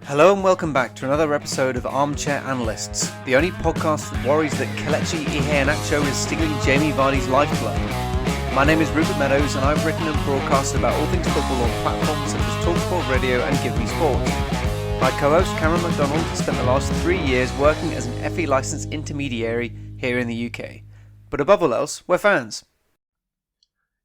Hello and welcome back to another episode of Armchair Analysts, the only podcast that worries that Kelechi Iheanacho is stealing Jamie Vardy's lifeblood. My name is Rupert Meadows and I've written and broadcasted about all things football on platforms such as TalkSport Radio and Give Me Sport. My co-host Cameron MacDonald has spent the last 3 years working as an FE licensed intermediary here in the UK. But above all else, we're fans.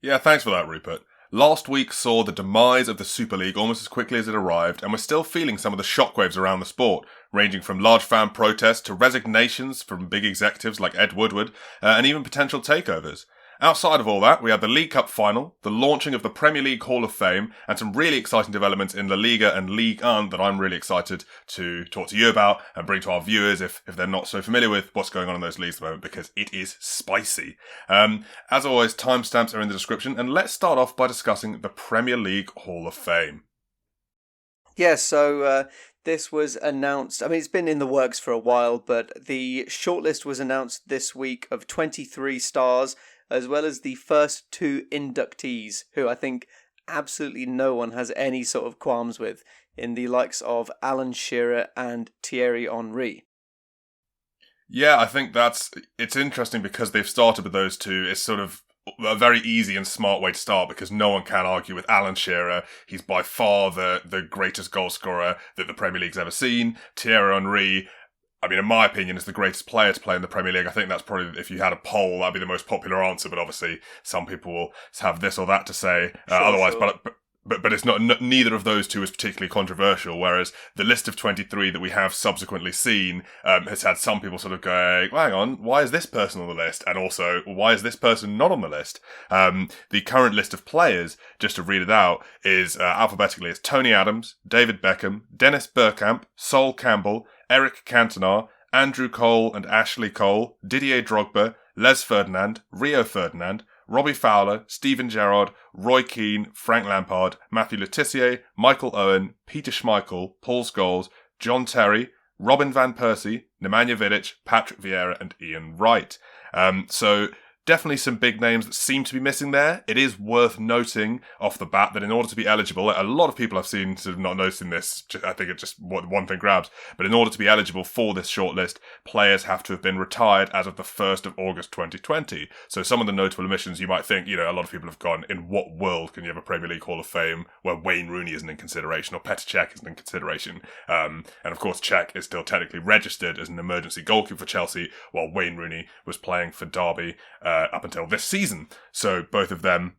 Yeah, thanks for that, Rupert. Last week saw the demise of the Super League almost as quickly as it arrived, and we're still feeling some of the shockwaves around the sport, ranging from large fan protests to resignations from big executives like Ed Woodward, and even potential takeovers. Outside of all that, we had the League Cup Final, the launching of the Premier League Hall of Fame, and some really exciting developments in La Liga and Ligue 1 that I'm really excited to talk to you about and bring to our viewers if they're not so familiar with what's going on in those leagues at the moment, because it is spicy. As always, timestamps are in the description, and let's start off by discussing the Premier League Hall of Fame. Yeah, so this was announced. I mean, it's been in the works for a while, but the shortlist was announced this week of 23 stars, as well as the first two inductees, who I think absolutely no one has any sort of qualms with, in the likes of Alan Shearer and Thierry Henry. Yeah, I think it's interesting because they've started with those two. It's sort of a very easy and smart way to start because no one can argue with Alan Shearer. He's by far the greatest goal scorer that the Premier League's ever seen. Thierry Henry, I mean, in my opinion, is the greatest player to play in the Premier League. I think that's probably, if you had a poll, that'd be the most popular answer. But obviously, some people will have this or that to say. Otherwise, sure. But it's not, neither of those two is particularly controversial. Whereas the list of 23 that we have subsequently seen has had some people sort of going, well, hang on, why is this person on the list? And also, why is this person not on the list? The current list of players, just to read it out, is alphabetically, it's Tony Adams, David Beckham, Dennis Bergkamp, Sol Campbell, Eric Cantona, Andrew Cole and Ashley Cole, Didier Drogba, Les Ferdinand, Rio Ferdinand, Robbie Fowler, Steven Gerrard, Roy Keane, Frank Lampard, Matthew Le Tissier, Michael Owen, Peter Schmeichel, Paul Scholes, John Terry, Robin van Persie, Nemanja Vidic, Patrick Vieira and Ian Wright. So definitely some big names that seem to be missing there. It is worth noting off the bat that in order to be eligible, a lot of people I've seen sort of not noticing this, I think it's just one thing grabs, but in order to be eligible for this shortlist, players have to have been retired as of the 1st of August 2020. So some of the notable omissions you might think, a lot of people have gone, in what world can you have a Premier League Hall of Fame where Wayne Rooney isn't in consideration or Petr Cech isn't in consideration? And of course, Cech is still technically registered as an emergency goalkeeper for Chelsea, while Wayne Rooney was playing for Derby up until this season. So both of them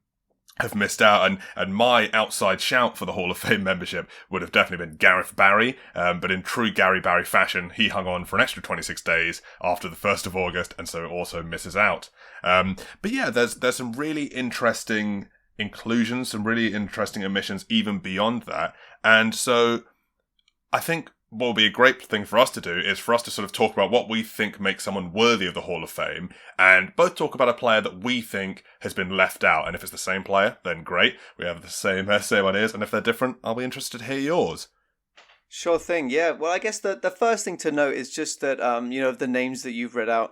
have missed out, and my outside shout for the Hall of Fame membership would have definitely been Gareth Barry, but in true Gary Barry fashion, he hung on for an extra 26 days after the 1st of August, and so also misses out. But yeah, there's some really interesting inclusions, some really interesting omissions even beyond that, and so I think what will be a great thing for us to do is for us to sort of talk about what we think makes someone worthy of the Hall of Fame, and both talk about a player that we think has been left out. And if it's the same player, then great. We have the same ideas. And if they're different, I'll be interested to hear yours. Sure thing, yeah. Well, I guess the first thing to note is just that, of the names that you've read out,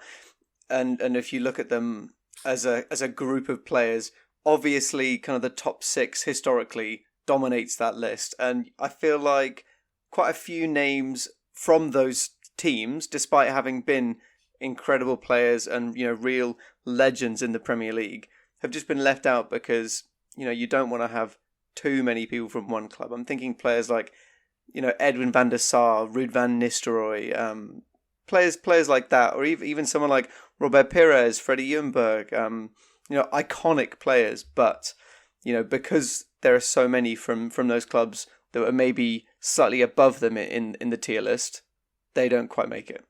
and if you look at them as a group of players, obviously kind of the top 6 historically dominates that list. And I feel like quite a few names from those teams, despite having been incredible players and real legends in the Premier League, have just been left out because you don't want to have too many people from one club. I'm thinking players like Edwin van der Sar, Ruud van Nistelrooy, players like that, or even someone like Robert Pires, Freddie Ljungberg, iconic players, but because there are so many from those clubs that are maybe slightly above them in the tier list, they don't quite make it.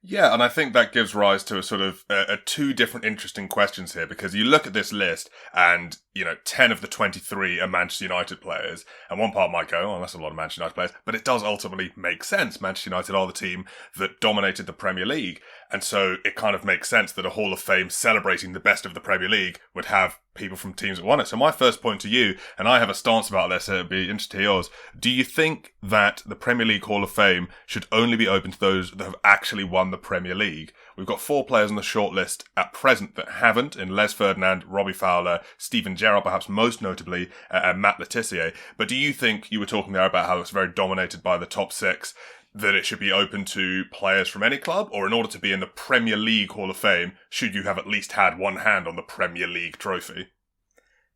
Yeah, and I think that gives rise to a sort of two different interesting questions here, because you look at this list and, 10 of the 23 are Manchester United players, and one part might go, oh, that's a lot of Manchester United players, but it does ultimately make sense. Manchester United are the team that dominated the Premier League. And so it kind of makes sense that a Hall of Fame celebrating the best of the Premier League would have people from teams that won it. So my first point to you, and I have a stance about this, so it'd be interesting to hear yours. Do you think that the Premier League Hall of Fame should only be open to those that have actually won the Premier League? We've got 4 players on the shortlist at present that haven't, in Les Ferdinand, Robbie Fowler, Steven Gerrard, perhaps most notably, and Matt Le Tissier. But do you think, you were talking there about how it's very dominated by the top 6, that it should be open to players from any club, or in order to be in the Premier League Hall of Fame, should you have at least had one hand on the Premier League trophy?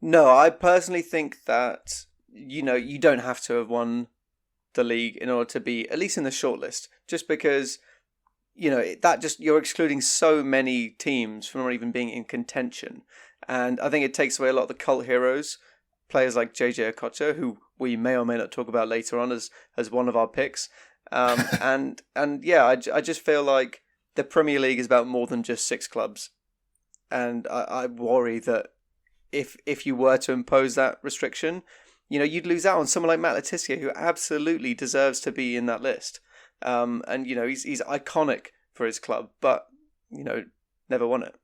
No, I personally think that, you don't have to have won the league in order to be at least in the shortlist, just because, you're excluding so many teams from not even being in contention. And I think it takes away a lot of the cult heroes, players like JJ Okocha, who we may or may not talk about later on as one of our picks. I just feel like the Premier League is about more than just 6 clubs, and I worry that if you were to impose that restriction, you'd lose out on someone like Matt Le Tissier, who absolutely deserves to be in that list. He's iconic for his club, but never won it.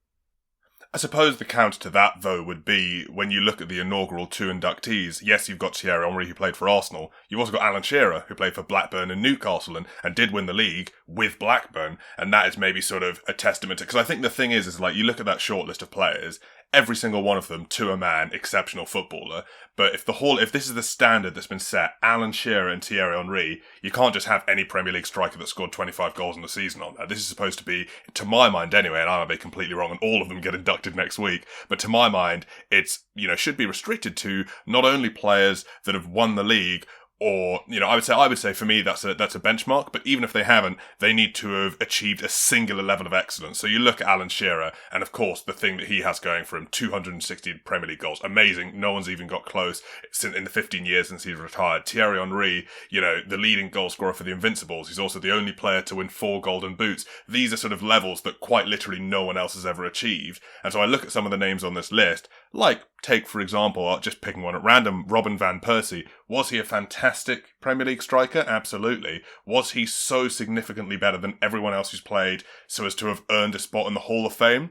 I suppose the counter to that, though, would be when you look at the inaugural 2 inductees. Yes, you've got Thierry Henry, who played for Arsenal. You've also got Alan Shearer, who played for Blackburn and Newcastle and did win the league with Blackburn. And that is maybe sort of a testament to... Because I think the thing is like, you look at that short list of players, every single one of them, to a man, exceptional footballer. But if this is the standard that's been set, Alan Shearer and Thierry Henry, you can't just have any Premier League striker that scored 25 goals in the season on that. This is supposed to be, to my mind anyway, and I might be completely wrong, and all of them get inducted next week, but to my mind, it's, should be restricted to not only players that have won the league, or, I would say for me that's a benchmark, but even if they haven't, they need to have achieved a singular level of excellence. So you look at Alan Shearer, and of course the thing that he has going for him, 260 Premier League goals, amazing, no one's even got close in the 15 years since he's retired. Thierry Henry, the leading goal scorer for the Invincibles, he's also the only player to win 4 Golden Boots. These are sort of levels that quite literally no one else has ever achieved. And so I look at some of the names on this list, like, take for example, just picking one at random, Robin van Persie. Was he a fantastic Premier League striker? Absolutely. Was he so significantly better than everyone else who's played so as to have earned a spot in the Hall of Fame?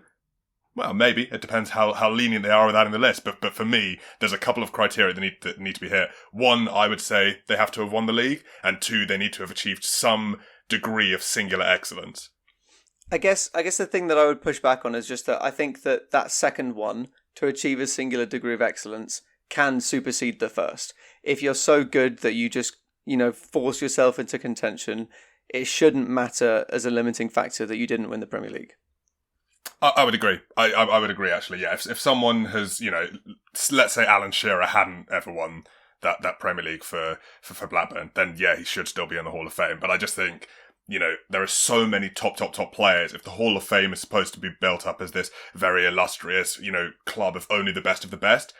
Well, maybe. It depends how lenient they are with that in the list. But for me, there's a couple of criteria that need to be here. 1, I would say they have to have won the league. And 2, they need to have achieved some degree of singular excellence. I guess the thing that I would push back on is just that I think that second one, to achieve a singular degree of excellence, can supersede the first. If you're so good that you just, force yourself into contention, it shouldn't matter as a limiting factor that you didn't win the Premier League. I would agree. I would agree, actually, yeah. If someone has, let's say Alan Shearer hadn't ever won that Premier League for Blackburn, then yeah, he should still be in the Hall of Fame. But I just think... there are so many top players. If the Hall of Fame is supposed to be built up as this very illustrious, club of only the best,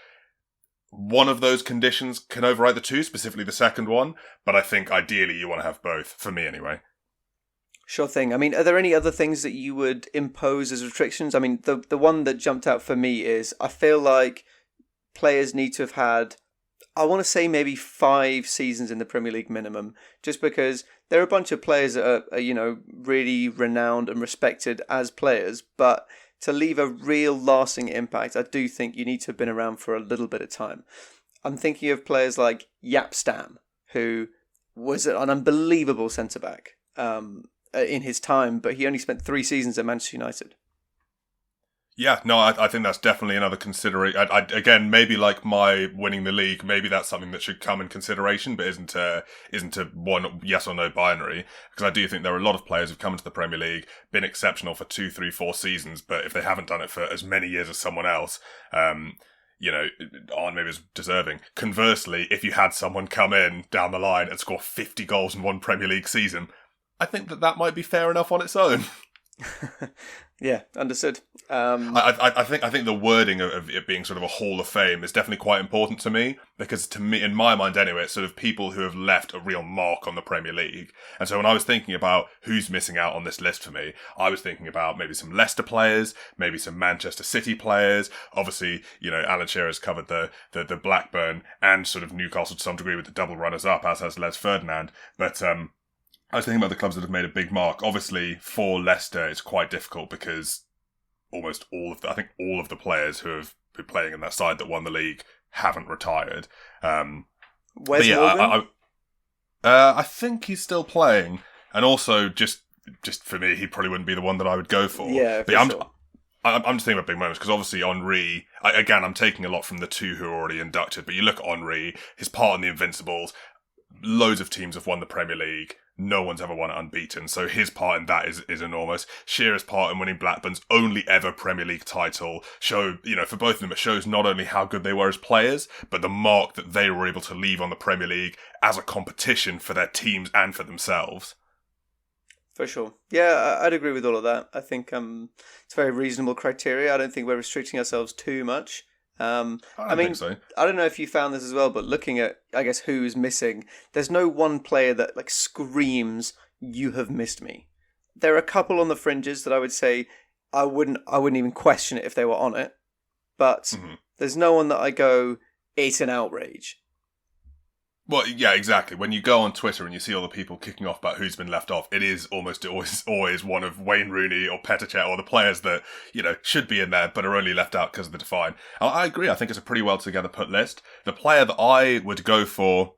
one of those conditions can override the 2, specifically the second one. But I think ideally you want to have both, for me anyway. Sure thing. I mean, are there any other things that you would impose as restrictions? I mean, the one that jumped out for me is I feel like players need to have had, I want to say maybe 5 seasons in the Premier League minimum, just because there are a bunch of players that are really renowned and respected as players, but to leave a real lasting impact, I do think you need to have been around for a little bit of time. I'm thinking of players like Jaap Stam, who was an unbelievable centre-back in his time, but he only spent 3 seasons at Manchester United. Yeah, no, I think that's definitely another consideration. Again, maybe like my winning the league, maybe that's something that should come in consideration, but isn't a one yes or no binary. Because I do think there are a lot of players who've come into the Premier League, been exceptional for 2, 3, 4 seasons, but if they haven't done it for as many years as someone else, aren't maybe as deserving. Conversely, if you had someone come in down the line and score 50 goals in one Premier League season, I think that might be fair enough on its own. Yeah, understood. I think the wording of it being sort of a Hall of Fame is definitely quite important to me, because to me, in my mind anyway, it's sort of people who have left a real mark on the Premier League. And so when I was thinking about who's missing out on this list for me, I was thinking about maybe some Leicester players, maybe some Manchester City players. Obviously, Alan Shearer has covered the Blackburn and sort of Newcastle to some degree with the double runners up, as has Les Ferdinand. But I was thinking about the clubs that have made a big mark. Obviously, for Leicester, it's quite difficult because almost I think all of the players who have been playing in that side that won the league haven't retired. Where's Morgan? I think he's still playing, and also just for me, he probably wouldn't be the one that I would go for. Yeah, but yeah, sure. I'm just thinking about big moments because obviously Henry. Again, I'm taking a lot from the two who are already inducted. But you look at Henry, his part in the Invincibles. Loads of teams have won the Premier League. No one's ever won it unbeaten. So his part in that is enormous. Shearer's part in winning Blackburn's only ever Premier League title for both of them, it shows not only how good they were as players, but the mark that they were able to leave on the Premier League as a competition for their teams and for themselves. For sure. Yeah, I'd agree with all of that. I think it's very reasonable criteria. I don't think we're restricting ourselves too much. I mean, think so. I don't know if you found this as well, but looking at, I guess, who's missing, there's no one player that like screams, "You have missed me." There are a couple on the fringes that I would say I wouldn't even question it if they were on it, but there's no one that I go, "It's an outrage." Well, yeah, exactly. When you go on Twitter and you see all the people kicking off about who's been left off, it is almost always one of Wayne Rooney or Petr or the players that, should be in there but are only left out because of the define. I agree. I think it's a pretty well together put list. The player that I would go for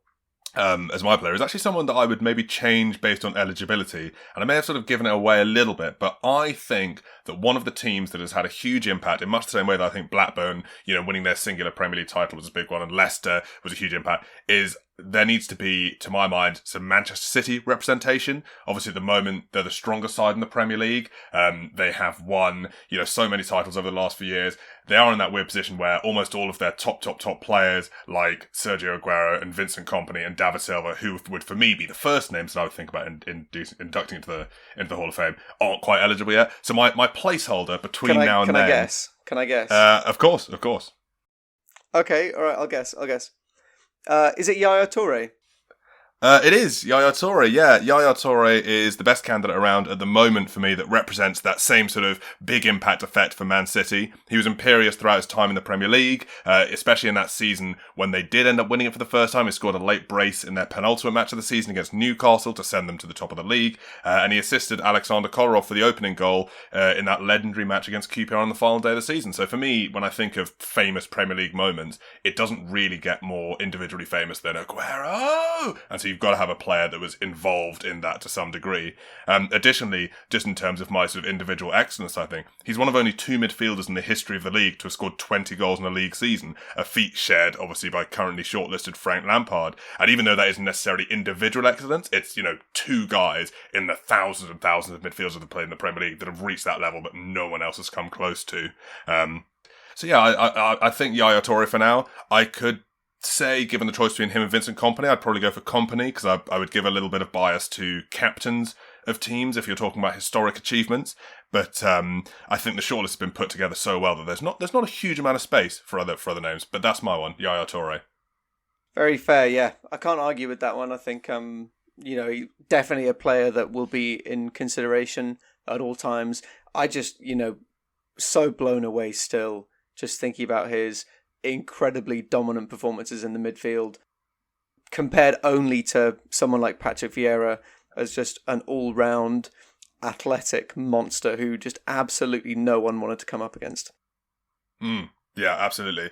as my player is actually someone that I would maybe change based on eligibility. And I may have sort of given it away a little bit, but I think that one of the teams that has had a huge impact in much the same way that I think Blackburn, winning their singular Premier League title was a big one and Leicester was a huge impact, is there needs to be, to my mind, some Manchester City representation. Obviously, at the moment, they're the stronger side in the Premier League. They have won, so many titles over the last few years. They are in that weird position where almost all of their top players, like Sergio Aguero and Vincent Kompany and David Silva, who would, for me, be the first names that I would think about inducting into the Hall of Fame, aren't quite eligible yet. So my placeholder between now and then... Can I guess? Of course. Okay, all right, I'll guess. Is it Yaya Toure? It is Yaya Toure, yeah. Yaya Toure is the best candidate around at the moment for me that represents that same sort of big impact effect for Man City. He was imperious throughout his time in the Premier League, especially in that season when they did end up winning it for the first time. He scored a late brace in their penultimate match of the season against Newcastle to send them to the top of the league, and he assisted Alexander Kolarov for the opening goal in that legendary match against QPR on the final day of the season. So for me, when I think of famous Premier League moments, it doesn't really get more individually famous than Aguero! And so you've got to have a player that was involved in that to some degree. Additionally, just in terms of my sort of individual excellence, I think, he's one of only two midfielders in the history of the league to have scored 20 goals in a league season, a feat shared, obviously, by currently shortlisted Frank Lampard. And even though that isn't necessarily individual excellence, it's, two guys in the thousands and thousands of midfielders that have played in the Premier League that have reached that level that no one else has come close to. So yeah, I think Yaya Toure for now. I could say, given the choice between him and Vincent Kompany, I'd probably go for Kompany because I would give a little bit of bias to captains of teams if you're talking about historic achievements. But I think the shortlist has been put together so well that there's not a huge amount of space for other names. But that's my one, Yaya Toure. Very fair, yeah. I can't argue with that one. I think definitely a player that will be in consideration at all times. I just so blown away still just thinking about his incredibly dominant performances in the midfield compared only to someone like Patrick Vieira as just an all-round athletic monster who just absolutely no one wanted to come up against. Yeah, absolutely.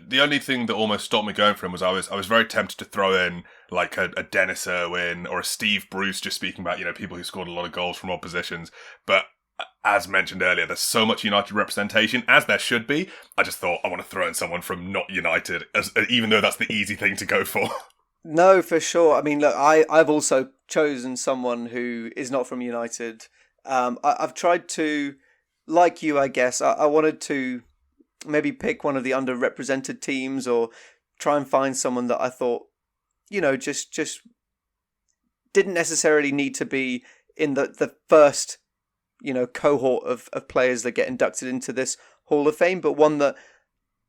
The only thing that almost stopped me going for him was I was very tempted to throw in like a Dennis Irwin or a Steve Bruce, just speaking about people who scored a lot of goals from odd positions, but as mentioned earlier, there's so much United representation, as there should be. I just thought I want to throw in someone from not United, even though that's the easy thing to go for. No, for sure. I mean, look, I've also chosen someone who is not from United. I've tried to, like you, I guess, I wanted to maybe pick one of the underrepresented teams or try and find someone that I thought, just didn't necessarily need to be in the first cohort of players that get inducted into this Hall of Fame, but one that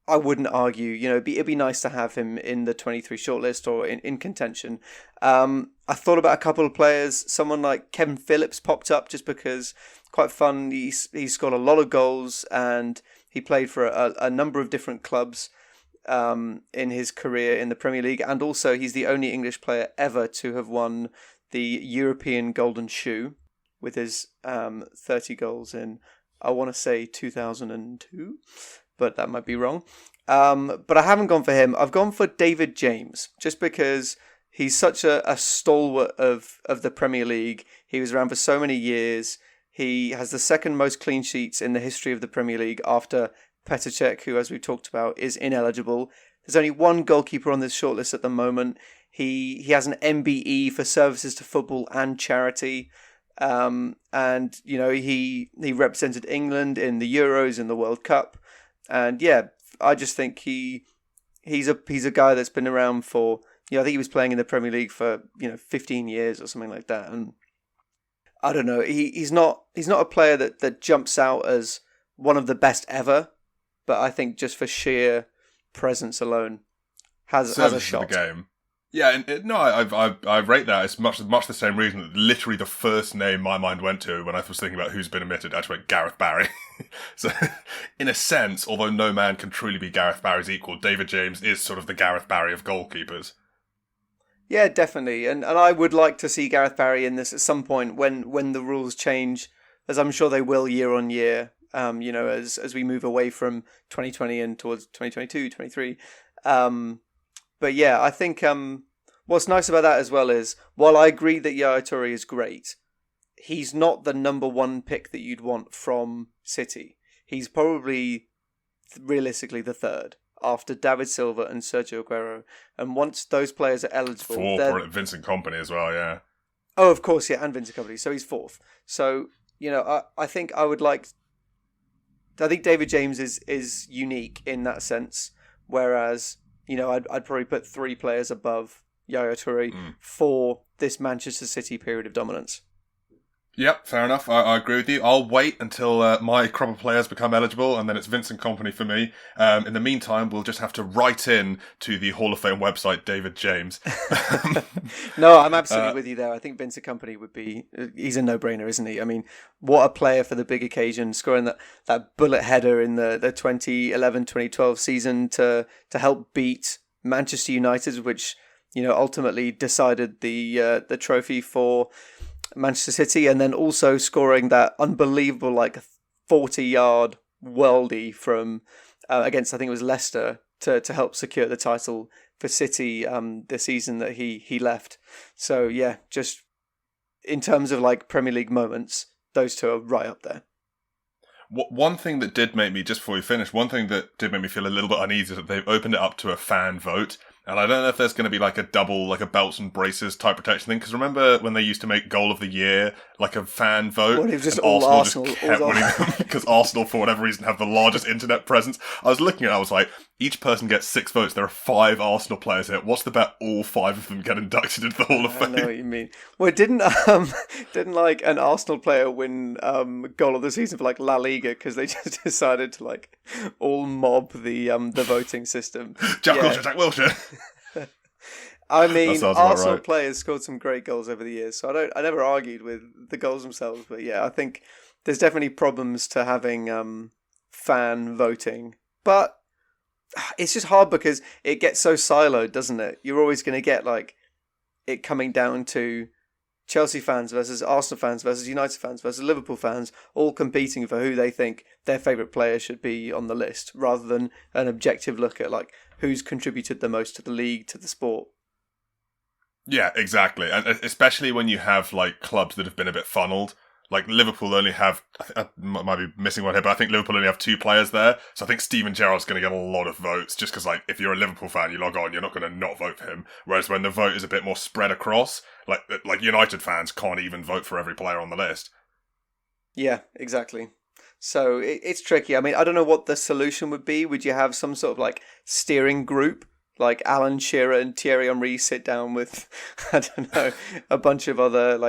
I wouldn't argue, it'd be nice to have him in the 23 shortlist or in contention. I thought about a couple of players. Someone like Kevin Phillips popped up just because quite fun. He's scored a lot of goals and he played for a number of different clubs. in his career in the Premier League, and also he's the only English player ever to have won the European Golden Shoe with his 30 goals in, I want to say 2002, but that might be wrong. But I haven't gone for him. I've gone for David James, just because he's such a stalwart of the Premier League. He was around for so many years. He has the second most clean sheets in the history of the Premier League after Petr Cech, who, as we talked about, is ineligible. There's only one goalkeeper on this shortlist at the moment. He has an MBE for services to football and charity. And, you know, he represented England in the Euros and the World Cup. And yeah, I just think he's a guy that's been around for, you know, I think he was playing in the Premier League for, 15 years or something like that. And I don't know, he's not a player that jumps out as one of the best ever, but I think just for sheer presence alone has a shot. The game. Yeah, I rate that. It's much the same reason that literally the first name my mind went to when I was thinking about who's been omitted, I just went Gareth Barry. So, in a sense, although no man can truly be Gareth Barry's equal, David James is sort of the Gareth Barry of goalkeepers. Yeah, definitely. And I would like to see Gareth Barry in this at some point when the rules change, as I'm sure they will year on year, as we move away from 2020 and towards 2022, 23. But yeah, I think what's nice about that as well is, while I agree that Yaya Toure is great, he's not the number one pick that you'd want from City. He's probably realistically the third after David Silva and Sergio Aguero. And once those players are eligible... Four, Vincent Kompany as well, yeah. Oh, of course, yeah, and Vincent Kompany. So he's fourth. So, I think I think David James is unique in that sense, whereas... I'd probably put three players above Yaya Toure for this Manchester City period of dominance. Yep, fair enough. I agree with you. I'll wait until my crop of players become eligible, and then it's Vincent Kompany for me. In the meantime, we'll just have to write in to the Hall of Fame website, David James. No, I'm absolutely with you there. I think Vincent Kompany he's a no-brainer, isn't he? I mean, what a player for the big occasion, scoring that bullet header in the 2011-2012 season to help beat Manchester United, which, ultimately decided the trophy for Manchester City, and then also scoring that unbelievable 40-yard worldie from against, I think it was Leicester, to help secure the title for City the season that he left. So yeah, just in terms of Premier League moments, those two are right up there. One thing that did make me, just before we finish, feel a little bit uneasy is that they've opened it up to a fan vote. And I don't know if there's going to be a double, a belts and braces type protection thing. Because remember when they used to make goal of the year, a fan vote? Well, it was just all Arsenal. Just kept winning them because Arsenal, for whatever reason, have the largest internet presence. I was looking at it, I was like, each person gets 6 votes. There are 5 Arsenal players here. What's the bet all 5 of them get inducted into the Hall of Fame? I know what you mean. Well, didn't an Arsenal player win goal of the season for La Liga because they just decided to all mob the voting system? Jack Wilshere. I mean, Arsenal right. players scored some great goals over the years, so I never argued with the goals themselves. But yeah, I think there's definitely problems to having fan voting, but it's just hard because it gets so siloed, doesn't it? You're always going to get it coming down to Chelsea fans versus Arsenal fans versus United fans versus Liverpool fans, all competing for who they think their favourite player should be on the list, rather than an objective look at who's contributed the most to the league, to the sport. Yeah, exactly. And especially when you have clubs that have been a bit funneled. Liverpool only have, I might be missing one here, but I think Liverpool only have 2 players there. So I think Steven Gerrard's going to get a lot of votes just because if you're a Liverpool fan, you log on, you're not going to not vote for him. Whereas when the vote is a bit more spread across, like United fans can't even vote for every player on the list. Yeah, exactly. So it's tricky. I mean, I don't know what the solution would be. Would you have some sort of steering group? Alan Shearer and Thierry Henry sit down with, I don't know, a bunch of other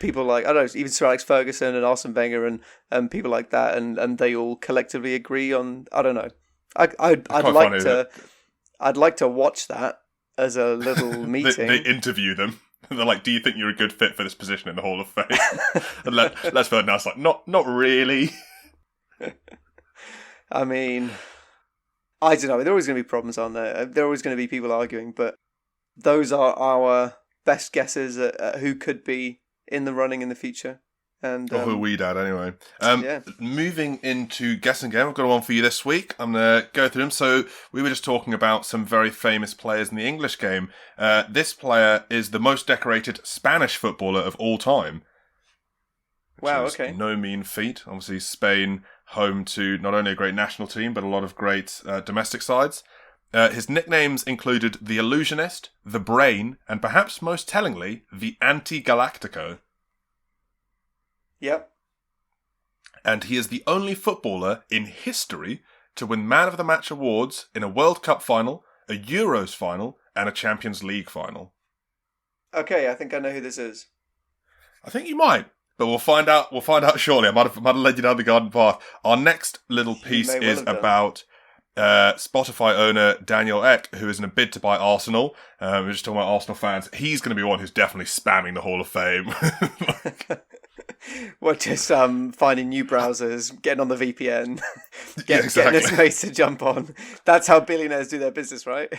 people I don't know, even Sir Alex Ferguson and Arsene Wenger and people like that, and they all collectively agree on, I don't know. I'd like to watch that as a little meeting. They interview them. They're like, do you think you're a good fit for this position in the Hall of Fame? And Les Ferdinand's not really. I mean, I don't know. There are always going to be problems, aren't there? There are always going to be people arguing, but those are our best guesses at who could be in the running in the future. And Or who we'd add anyway. yeah. Moving into guessing game, I've got one for you this week. I'm going to go through them. So we were just talking about some very famous players in the English game. This player is the most decorated Spanish footballer of all time. Wow, okay. No mean feat. Obviously, Spain, home to not only a great national team, but a lot of great domestic sides. His nicknames included the Illusionist, the Brain, and perhaps most tellingly, the Anti-Galactico. Yep. And he is the only footballer in history to win Man of the Match awards in a World Cup final, a Euros final, and a Champions League final. Okay, I think I know who this is. I think you might, but we'll find out. We'll find out shortly. I might have led you down the garden path. Our next little piece is about Spotify owner Daniel Ek, who is in a bid to buy Arsenal. We're just talking about Arsenal fans. He's going to be one who's definitely spamming the Hall of Fame. Well, just finding new browsers, getting on the VPN, getting his mates to jump on. That's how billionaires do their business, right?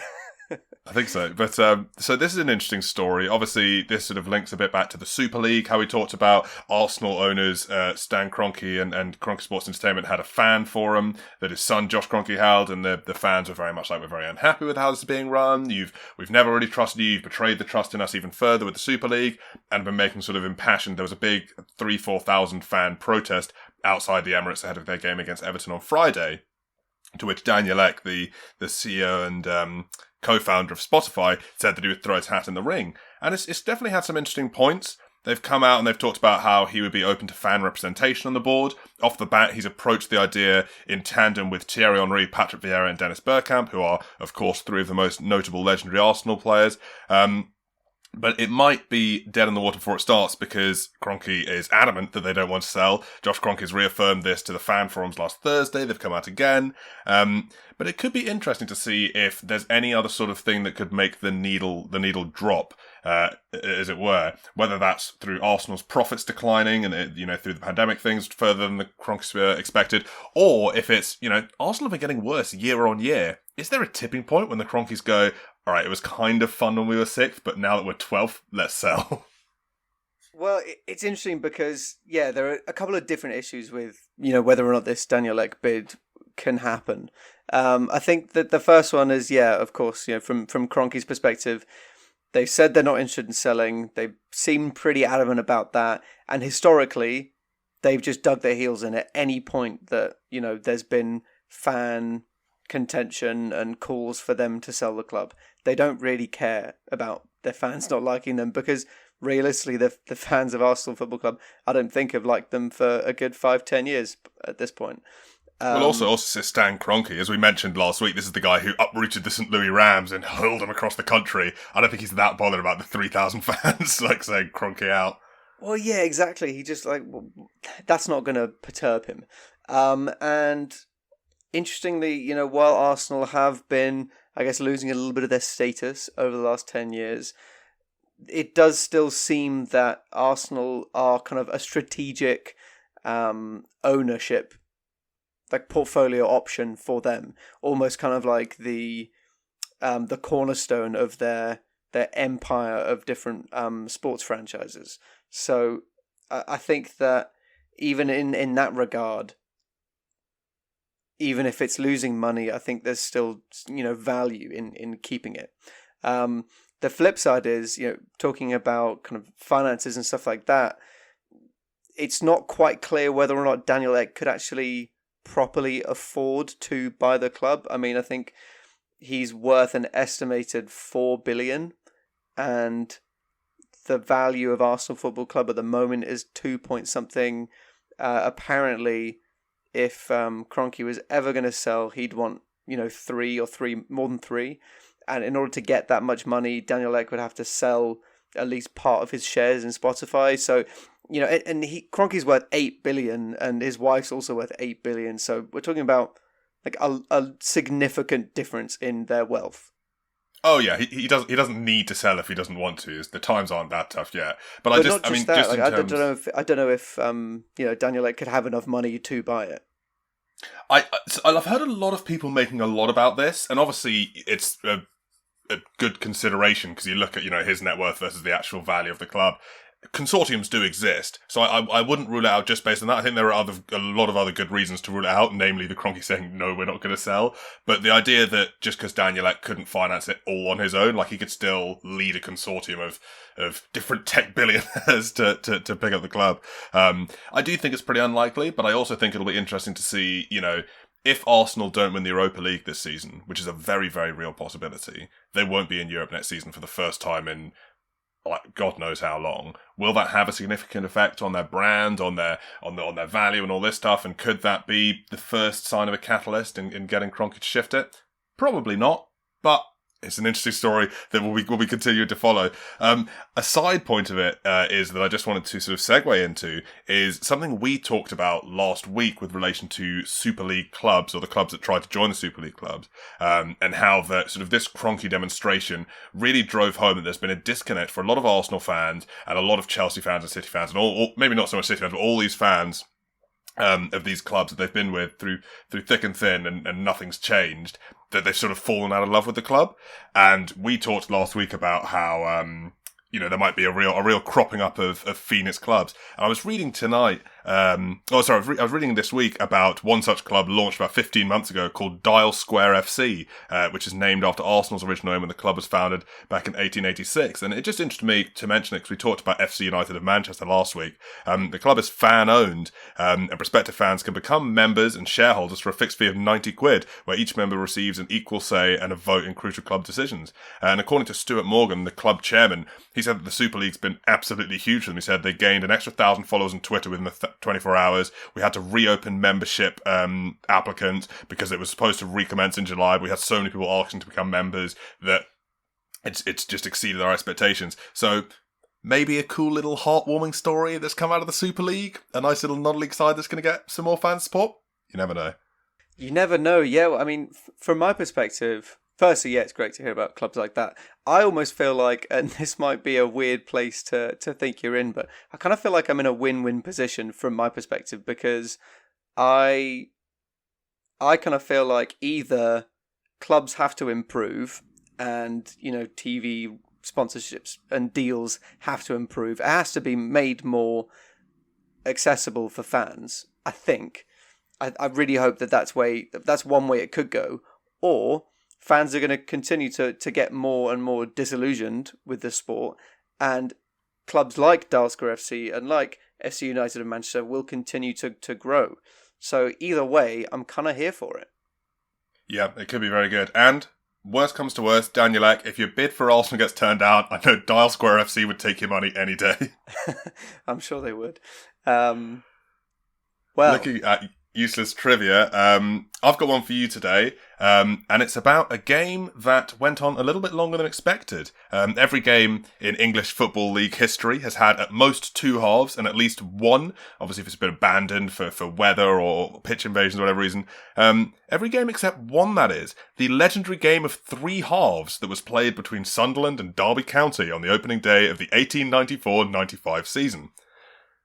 I think so. But so this is an interesting story. Obviously, this sort of links a bit back to the Super League, how we talked about Arsenal owners Stan Kroenke and Kroenke Sports Entertainment had a fan forum that his son Josh Kroenke held, and the fans were very much like, we're very unhappy with how this is being run. We've never really trusted you. You've betrayed the trust in us even further with the Super League, and been making sort of impassioned. There was a big 3,000-4,000 fan protest outside the Emirates ahead of their game against Everton on Friday, to which Daniel Ek, the CEO and co-founder of Spotify, said that he would throw his hat in the ring. And it's definitely had some interesting points. They've come out and they've talked about how he would be open to fan representation on the board. Off the bat, he's approached the idea in tandem with Thierry Henry, Patrick Vieira and Dennis Bergkamp, who are, of course, three of the most notable legendary Arsenal players. But it might be dead in the water before it starts, because Kroenke is adamant that they don't want to sell. Josh Kroenke has reaffirmed this to the fan forums last Thursday. They've come out again. But it could be interesting to see if there's any other sort of thing that could make the needle drop, as it were. Whether that's through Arsenal's profits declining and, through the pandemic things further than the Kroenke expected, or if it's, Arsenal have been getting worse year on year. Is there a tipping point when the Kroenkes go, all right, it was kind of fun when we were 6th, but now that we're 12th, let's sell? Well, it's interesting because, there are a couple of different issues with, whether or not this Daniel Ek bid can happen. I think that the first one is, of course, from Kroenke's perspective, they've said they're not interested in selling. They seem pretty adamant about that. And historically, they've just dug their heels in at any point that, there's been fan contention and calls for them to sell the club. They don't really care about their fans not liking them, because realistically, the fans of Arsenal Football Club, I don't think have liked them for a good 5-10 years at this point. Well, also Stan Kroenke, as we mentioned last week, this is the guy who uprooted the St. Louis Rams and hurled them across the country. I don't think he's that bothered about the 3,000 fans saying Kroenke out. Well, yeah, exactly. He just that's not going to perturb him. And interestingly, while Arsenal have been, I guess, losing a little bit of their status over the last 10 years, it does still seem that Arsenal are kind of a strategic ownership, like portfolio option for them, almost kind of like the cornerstone of their empire of different sports franchises. So I think that even in that regard, even if it's losing money, I think there's still, value in keeping it. The flip side is, talking about kind of finances and stuff like that, it's not quite clear whether or not Daniel Ek could actually properly afford to buy the club. I mean, I think he's worth an estimated 4 billion, and the value of Arsenal Football Club at the moment is 2 point something. Apparently, if Kroenke was ever going to sell, he'd want, more than 3. And in order to get that much money, Daniel Ek would have to sell at least part of his shares in Spotify. So, and Kroenke's worth 8 billion, and his wife's also worth 8 billion. So we're talking about like a significant difference in their wealth. Oh yeah, he doesn't need to sell if he doesn't want to. The times aren't that tough yet. But I don't know if Daniel Ek could have enough money to buy it. I've heard a lot of people making a lot about this, and obviously it's a good consideration because you look at his net worth versus the actual value of the club. Consortiums do exist, so I wouldn't rule it out just based on that. I think there are a lot of other good reasons to rule it out, namely the Kroenke saying no, we're not going to sell. But the idea that just because Daniel Ek couldn't finance it all on his own, like he could still lead a consortium of different tech billionaires to pick up the club. I do think it's pretty unlikely, but I also think it'll be interesting to see, if Arsenal don't win the Europa League this season, which is a very, very real possibility, they won't be in Europe next season for the first time in God knows how long. Will that have a significant effect on their brand, on their value, and all this stuff? And could that be the first sign of a catalyst in getting Kroenke to shift it? Probably not, but it's an interesting story that we'll be continuing to follow. A side point of it is that I just wanted to sort of segue into is something we talked about last week with relation to Super League clubs, or the clubs that tried to join the Super League clubs, and how the sort of this Kroenke demonstration really drove home that there's been a disconnect for a lot of Arsenal fans and a lot of Chelsea fans and City fans, and all maybe not so much City fans, but all these fans of these clubs that they've been with through thick and thin, and nothing's changed, that they've sort of fallen out of love with the club. And we talked last week about how there might be a real cropping up of Phoenix clubs. And I was reading tonight, I was reading this week about one such club launched about 15 months ago called Dial Square FC, which is named after Arsenal's original name when the club was founded back in 1886. And it just interested me to mention it because we talked about FC United of Manchester last week. The club is fan-owned, and prospective fans can become members and shareholders for a fixed fee of £90, where each member receives an equal say and a vote in crucial club decisions. And according to Stuart Morgan, the club chairman, he said that the Super League's been absolutely huge for them. He said they gained an extra 1,000 followers on Twitter within the 24 hours. We had to reopen membership applicants because it was supposed to recommence in July. We had so many people asking to become members that it's just exceeded our expectations. So maybe a cool little heartwarming story that's come out of the Super League. A nice little non-league side that's going to get some more fan support. You never know. You never know. Yeah, well, I mean, from my perspective, firstly, yeah, it's great to hear about clubs like that. I almost feel like, and this might be a weird place to think you're in, but I kind of feel like I'm in a win-win position from my perspective, because I kind of feel like either clubs have to improve and, TV sponsorships and deals have to improve. It has to be made more accessible for fans, I think. I really hope that's one way it could go. Or fans are going to continue to get more and more disillusioned with the sport, and clubs like Dalsker FC and like FC United of Manchester will continue to grow. So either way, I'm kind of here for it. Yeah, it could be very good. And worst comes to worst, Daniel Ek, if your bid for Arsenal gets turned down, I know Dial Square FC would take your money any day. I'm sure they would. Looking at useless trivia, I've got one for you today, and it's about a game that went on a little bit longer than expected. Every game in English Football League history has had at most 2 halves and at least one, obviously if it's been abandoned for weather or pitch invasions or whatever reason. Every game except one, that is. The legendary game of 3 halves that was played between Sunderland and Derby County on the opening day of the 1894-95 season.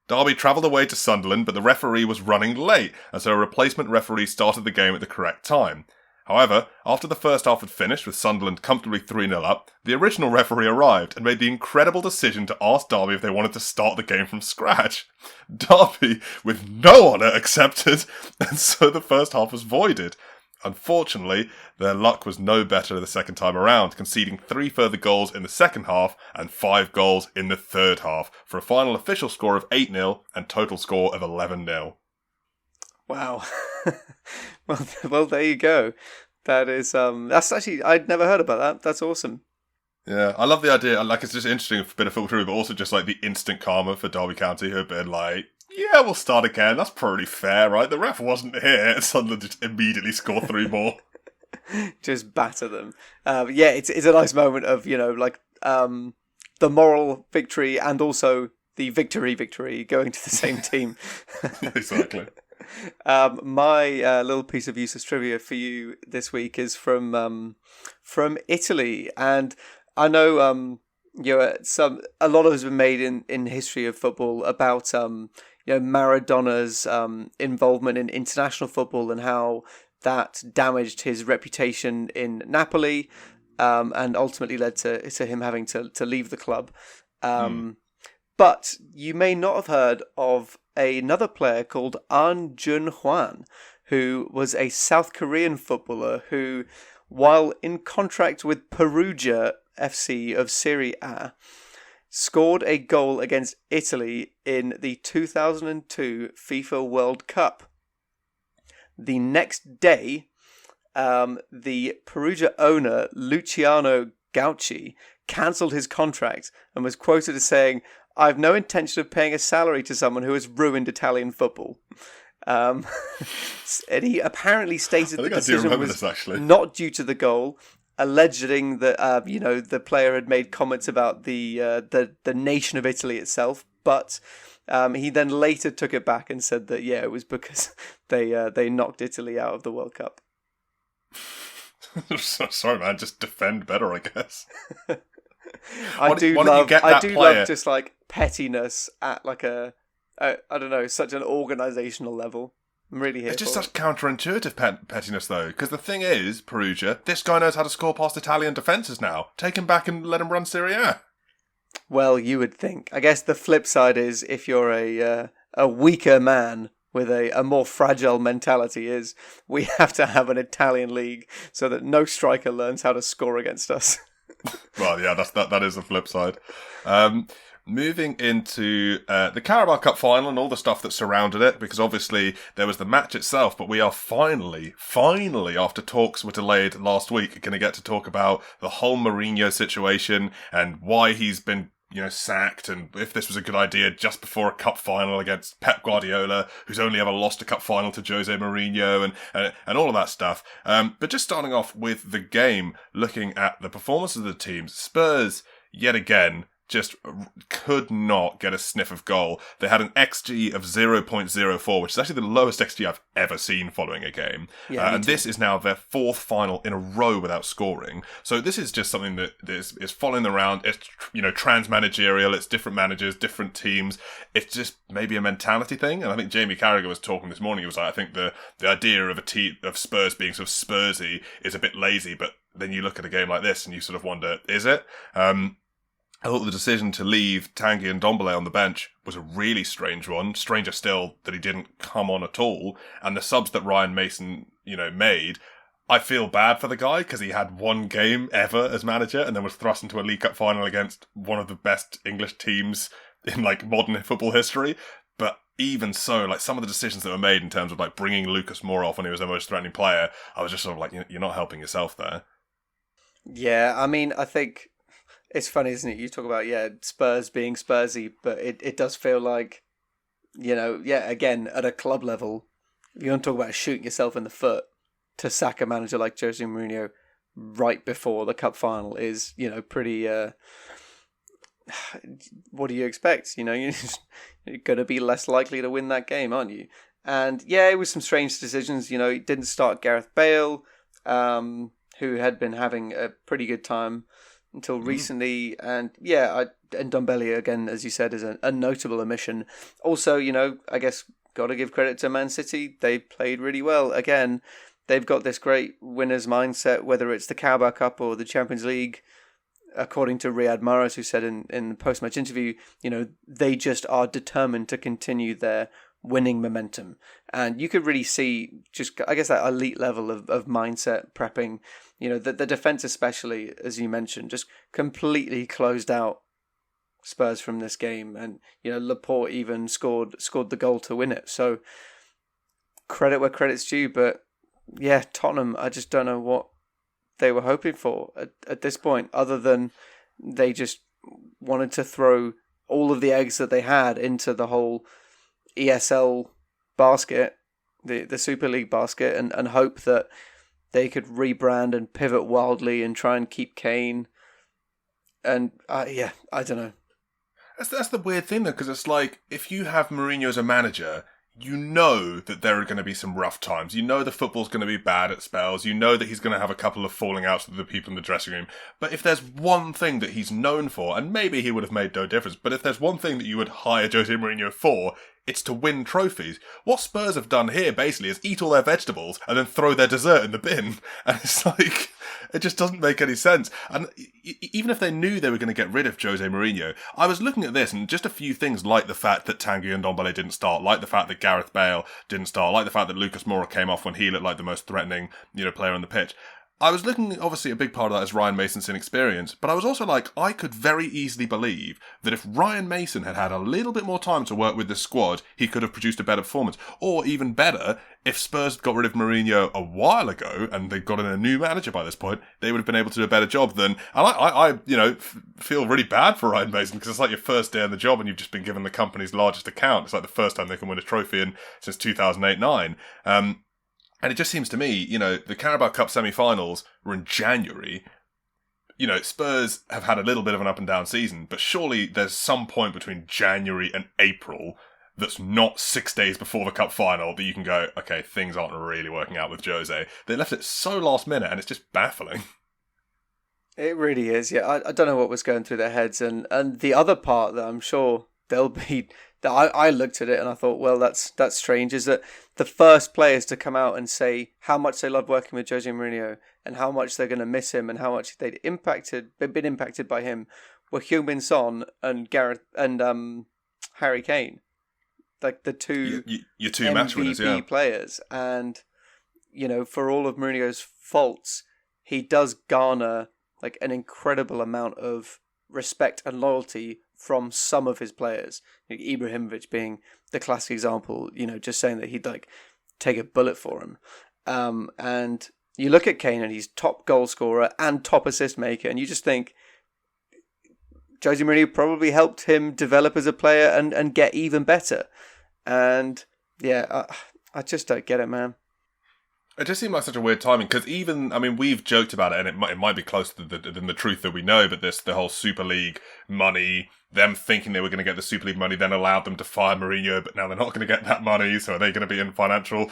Derby travelled away to Sunderland, but the referee was running late, and so a replacement referee started the game at the correct time. However, after the first half had finished with Sunderland comfortably 3-0 up, the original referee arrived and made the incredible decision to ask Derby if they wanted to start the game from scratch. Derby, with no honour, accepted, and so the first half was voided. Unfortunately, their luck was no better the second time around, conceding 3 further goals in the second half and 5 goals in the third half, for a final official score of 8-0 and total score of 11-0. Wow. well, there you go. That is, that's actually, I'd never heard about that. That's awesome. Yeah, I love the idea. Like, it's just interesting, a bit of football true, but also just like the instant karma for Derby County, who have been like, yeah, we'll start again. That's probably fair, right? The ref wasn't here. And Sunderland just immediately score 3 more. Just batter them. Yeah, it's a nice moment of, the moral victory and also the victory going to the same team. Exactly. My little piece of useless trivia for you this week is from Italy, and I know a lot of has been made in history of football about Maradona's involvement in international football and how that damaged his reputation in Napoli, and ultimately led to him having to leave the club. But you may not have heard of another player called An Jun-hwan, who was a South Korean footballer who, while in contract with Perugia FC of Serie A, scored a goal against Italy in the 2002 FIFA World Cup. The next day, the Perugia owner, Luciano Gauci, cancelled his contract and was quoted as saying, "I have no intention of paying a salary to someone who has ruined Italian football." And he apparently stated the decision was not due to the goal, alleging that the player had made comments about the nation of Italy itself, but he then later took it back and said that it was because they knocked Italy out of the World Cup. Sorry, man. Just defend better, I guess. I do love just like pettiness at like I don't know, such an organisational level. I'm really here. It's just such counterintuitive pettiness, though. Because the thing is, Perugia, this guy knows how to score past Italian defences now. Take him back and let him run Serie A. Well, you would think. I guess the flip side is if you're a weaker man with a more fragile mentality, is we have to have an Italian league so that no striker learns how to score against us. Well, yeah, that is the flip side. Moving into the Carabao Cup Final and all the stuff that surrounded it, because obviously there was the match itself, but we are finally, after talks were delayed last week, going to get to talk about the whole Mourinho situation and why he's been sacked, and if this was a good idea just before a cup final against Pep Guardiola, who's only ever lost a cup final to Jose Mourinho, and all of that stuff. But just starting off with the game, looking at the performances of the teams, Spurs, yet again, just could not get a sniff of goal. They had an XG of 0.04, which is actually the lowest XG I've ever seen following a game. And this is now their fourth final in a row without scoring. So this is just something that is following around. It's, trans-managerial. It's different managers, different teams. It's just maybe a mentality thing. And I think Jamie Carragher was talking this morning. He was like, I think the idea of of Spurs being sort of Spursy is a bit lazy, but then you look at a game like this and you sort of wonder, is it? I thought the decision to leave Tanguy and Ndombele on the bench was a really strange one. Stranger still that he didn't come on at all. And the subs that Ryan Mason, made, I feel bad for the guy because he had one game ever as manager and then was thrust into a League Cup final against one of the best English teams in modern football history. But even so, some of the decisions that were made in terms of bringing Lucas Moura off when he was their most threatening player, I was just sort of you're not helping yourself there. Yeah, I mean, I think it's funny, isn't it? You talk about, Spurs being Spursy, but it does feel like, again, at a club level, if you want to talk about shooting yourself in the foot, to sack a manager like Jose Mourinho right before the cup final is, pretty, what do you expect? You're going to be less likely to win that game, aren't you? And it was some strange decisions. It didn't start Gareth Bale, who had been having a pretty good time until recently, and and Ndombele, again, as you said, is a notable omission. Also, I guess got to give credit to Man City. They played really well. Again, they've got this great winner's mindset, whether it's the Carabao Cup or the Champions League. According to Riyad Mahrez, who said in the post-match interview, they just are determined to continue their winning momentum. And you could really see just, I guess, that elite level of mindset prepping. The defence especially, as you mentioned, just completely closed out Spurs from this game. And, Laporte even scored the goal to win it. So credit where credit's due. But, Tottenham, I just don't know what they were hoping for at this point, other than they just wanted to throw all of the eggs that they had into the whole ESL basket, the Super League basket, and hope that they could rebrand and pivot wildly and try and keep Kane. And I don't know. That's the weird thing though, because it's if you have Mourinho as a manager, you know that there are going to be some rough times. You know the football's going to be bad at spells. You know that he's going to have a couple of falling outs with the people in the dressing room. But if there's one thing that he's known for, and maybe he would have made no difference, but if there's one thing that you would hire Jose Mourinho for, it's to win trophies. What Spurs have done here, basically, is eat all their vegetables and then throw their dessert in the bin. And it's like, it just doesn't make any sense. And even if they knew they were going to get rid of Jose Mourinho, I was looking at this and just a few things like the fact that Tanguy and Ndombele didn't start, like the fact that Gareth Bale didn't start, like the fact that Lucas Moura came off when he looked like the most threatening, player on the pitch. I was looking, obviously, a big part of that is Ryan Mason's inexperience, but I was also like, I could very easily believe that if Ryan Mason had had a little bit more time to work with this squad, he could have produced a better performance. Or even better, if Spurs got rid of Mourinho a while ago and they'd got in a new manager by this point, they would have been able to do a better job than. And I feel really bad for Ryan Mason because it's like your first day on the job and you've just been given the company's largest account. It's like the first time they can win a trophy since 2008-9. And it just seems to me, the Carabao Cup semi-finals were in January. Spurs have had a little bit of an up and down season, but surely there's some point between January and April that's not 6 days before the cup final that you can go, okay, things aren't really working out with Jose. They left it so last minute and it's just baffling. It really is, yeah. I don't know what was going through their heads. And the other part that I'm sure they'll be... that I looked at it and I thought, well, that's strange, is that the first players to come out and say how much they love working with Jose Mourinho and how much they're going to miss him and how much they'd been impacted by him were Heung-min Son and Harry Kane, like the two your two match winners, yeah, players. And for all of Mourinho's faults, he does garner like an incredible amount of respect and loyalty from some of his players, Ibrahimovic being the classic example, just saying that he'd like take a bullet for him. And you look at Kane and he's top goal scorer and top assist maker, and you just think Jose Mourinho probably helped him develop as a player and get even better. And yeah, I just don't get it, man. It just seemed like such a weird timing because we've joked about it and it might be closer than the truth that we know, but the whole Super League money, them thinking they were going to get the Super League money then allowed them to fire Mourinho, but now they're not going to get that money, so are they going to be in financial,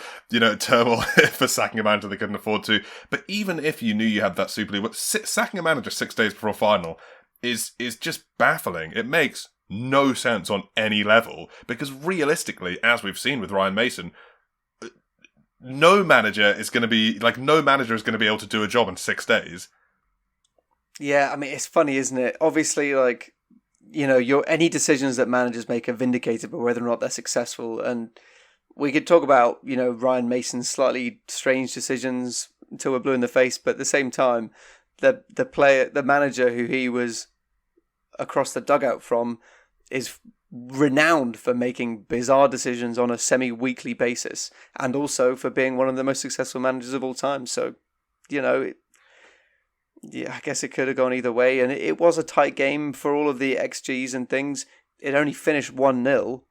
turmoil for sacking a manager they couldn't afford to? But even if you knew you had that Super League, sacking a manager 6 days before a final is just baffling. It makes no sense on any level because realistically, as we've seen with Ryan Mason, no manager is going to be able to do a job in 6 days. Yeah, it's funny, isn't it? Obviously, any decisions that managers make are vindicated by whether or not they're successful. And we could talk about, Ryan Mason's slightly strange decisions until we're blue in the face, but at the same time, the manager who he was across the dugout from is renowned for making bizarre decisions on a semi-weekly basis and also for being one of the most successful managers of all time. So, I guess it could have gone either way. And it was a tight game for all of the XGs and things. It only finished 1-0.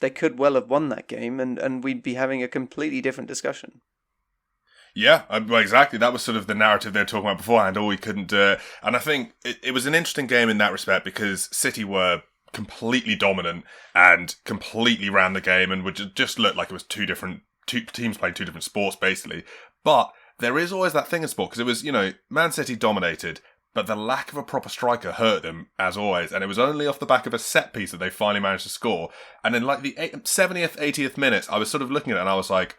They could well have won that game and we'd be having a completely different discussion. Yeah, well, exactly. That was sort of the narrative they were talking about beforehand. We couldn't do it. And I think it was an interesting game in that respect because City were completely dominant and completely ran the game and would just look like it was two teams playing two different sports basically. But there is always that thing in sport because it was, Man City dominated, but the lack of a proper striker hurt them as always. And it was only off the back of a set piece that they finally managed to score. And in like the 70th, 80th minutes, I was sort of looking at it and I was like,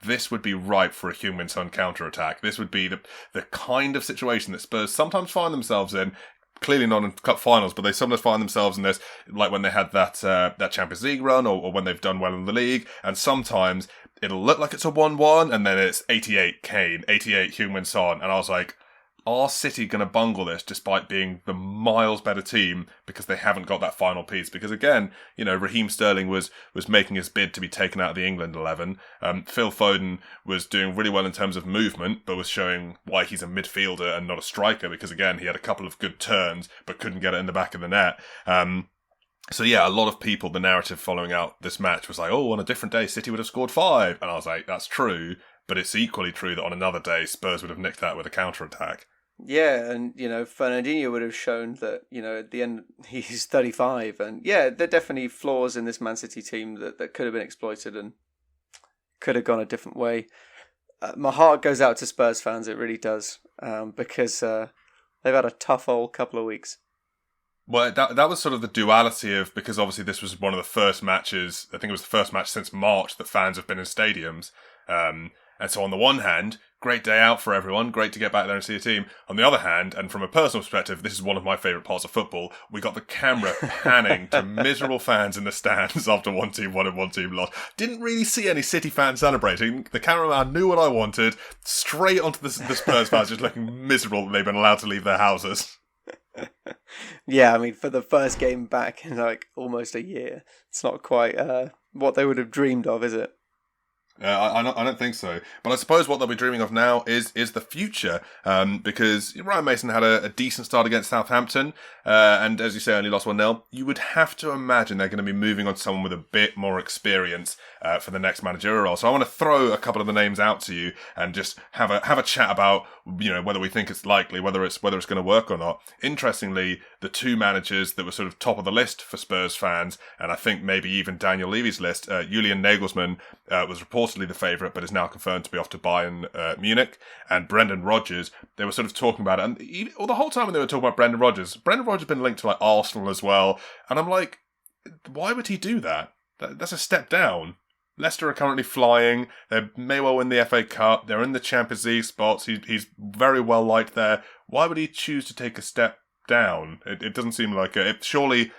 this would be ripe for a Heung-min Son counter-attack. This would be the kind of situation that Spurs sometimes find themselves in. Clearly not in cup finals, but they sometimes find themselves in this, like when they had that Champions League run, or when they've done well in the league. And sometimes it'll look like it's a 1-1, and then it's 88 Kane, 88 Heung-min Son, and I was like, are City going to bungle this despite being the miles better team because they haven't got that final piece? Because again, Raheem Sterling was making his bid to be taken out of the England 11. Phil Foden was doing really well in terms of movement, but was showing why he's a midfielder and not a striker because again, he had a couple of good turns, but couldn't get it in the back of the net. So yeah, a lot of people, the narrative following out this match was like, oh, on a different day, City would have scored 5. And I was like, that's true, but it's equally true that on another day, Spurs would have nicked that with a counter-attack. Yeah, and, Fernandinho would have shown that, at the end, he's 35. And, yeah, there are definitely flaws in this Man City team that could have been exploited. And could have gone a different way. My heart goes out to Spurs fans, it really does, because they've had a tough old couple of weeks. Well, that was sort of the duality of, because obviously this was one of the first matches, I think it was the first match since March that fans have been in stadiums. And so on the one hand, great day out for everyone, great to get back there and see a team. On the other hand, and from a personal perspective, this is one of my favourite parts of football, we got the camera panning to miserable fans in the stands after one team won and one team lost. Didn't really see any City fans celebrating. The cameraman knew what I wanted, straight onto the Spurs fans just looking miserable that they've been allowed to leave their houses. Yeah, I mean, for the first game back in like almost a year, it's not quite what they would have dreamed of, is it? I don't think so. But I suppose what they'll be dreaming of now is the future, because Ryan Mason had a decent start against Southampton, and as you say, only lost 1-0. You would have to imagine they're going to be moving on to someone with a bit more experience for the next managerial role. So I want to throw a couple of the names out to you and just have a chat about, you know, whether we think it's likely, whether it's going to work or not. Interestingly, the two managers that were sort of top of the list for Spurs fans, and I think maybe even Daniel Levy's list, Julian Nagelsmann was reportedly the favourite, but is now confirmed to be off to Bayern Munich, and Brendan Rodgers, they were sort of talking about it, and the whole time when they were talking about Brendan Rodgers has been linked to like Arsenal as well, and I'm like, why would he do that? That's a step down. Leicester are currently flying. They may well win the FA Cup. They're in the Champions League spots. He's very well liked there. Why would he choose to take a step down? It doesn't seem like it. Surely,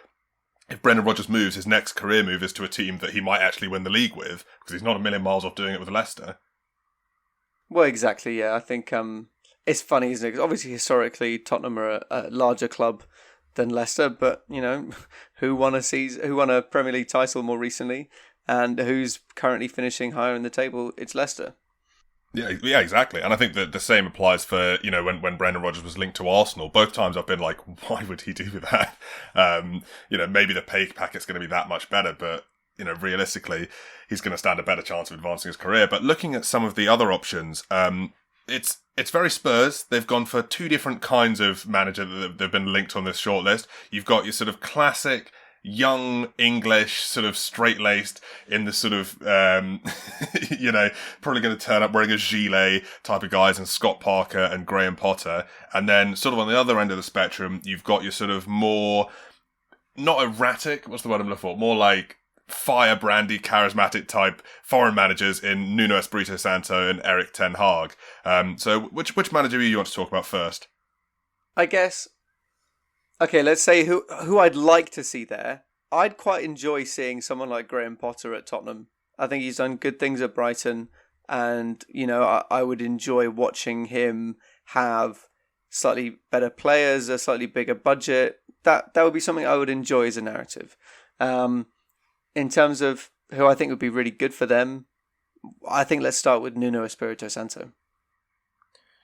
if Brendan Rodgers moves, his next career move is to a team that he might actually win the league with, because he's not a million miles off doing it with Leicester. Well, exactly. Yeah, I think it's funny, isn't it? Because obviously, historically, Tottenham are a larger club than Leicester, but you know, who won a Premier League title more recently? And who's currently finishing higher in the table? It's Leicester. Yeah, exactly. And I think that the same applies for, you know, when Brendan Rodgers was linked to Arsenal. Both times I've been like, why would he do that? You know, maybe the pay packet's going to be that much better, but, you know, realistically, he's going to stand a better chance of advancing his career. But looking at some of the other options, it's very Spurs. They've gone for two different kinds of manager that they've been linked on this shortlist. You've got your sort of classic young English, sort of straight-laced in the sort of, you know, probably going to turn up wearing a gilet type of guys, and Scott Parker and Graham Potter. And then sort of on the other end of the spectrum, you've got your sort of more, not erratic, what's the word I'm looking for? More like firebrandy, charismatic type foreign managers in Nuno Espirito Santo and Eric Ten Hag. So which manager do you want to talk about first? I guess. Okay, let's say who I'd like to see there. I'd quite enjoy seeing someone like Graham Potter at Tottenham. I think he's done good things at Brighton, and you know, I would enjoy watching him have slightly better players, a slightly bigger budget. That would be something I would enjoy as a narrative. In terms of who I think would be really good for them, I think let's start with Nuno Espirito Santo.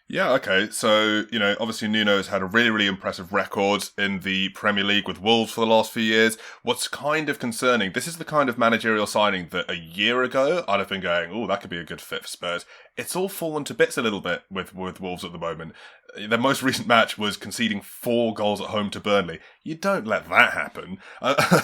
Yeah, okay. So, you know, obviously Nuno's had a really, really impressive record in the Premier League with Wolves for the last few years. What's kind of concerning, this is the kind of managerial signing that a year ago I'd have been going, oh, that could be a good fit for Spurs. It's all fallen to bits a little bit with Wolves at the moment. Their most recent match was conceding 4 goals at home to Burnley. You don't let that happen.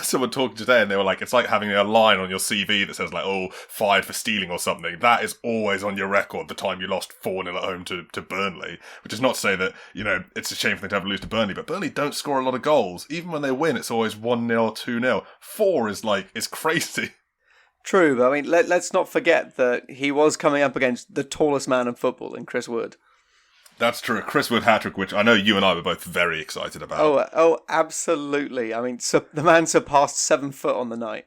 Someone talking today and they were like, it's like having a line on your CV that says like, oh, fired for stealing or something. That is always on your record the time you lost 4-0 at home to Burnley. Which is not to say that, you know, it's a shame for them to ever lose to Burnley, but Burnley don't score a lot of goals. Even when they win, it's always 1-0, 2-0. 4 is crazy. True, but I mean, let's not forget that he was coming up against the tallest man in football in Chris Wood. That's true. Chris Wood hat-trick, which I know you and I were both very excited about. Oh, absolutely. I mean, the man surpassed 7 foot on the night.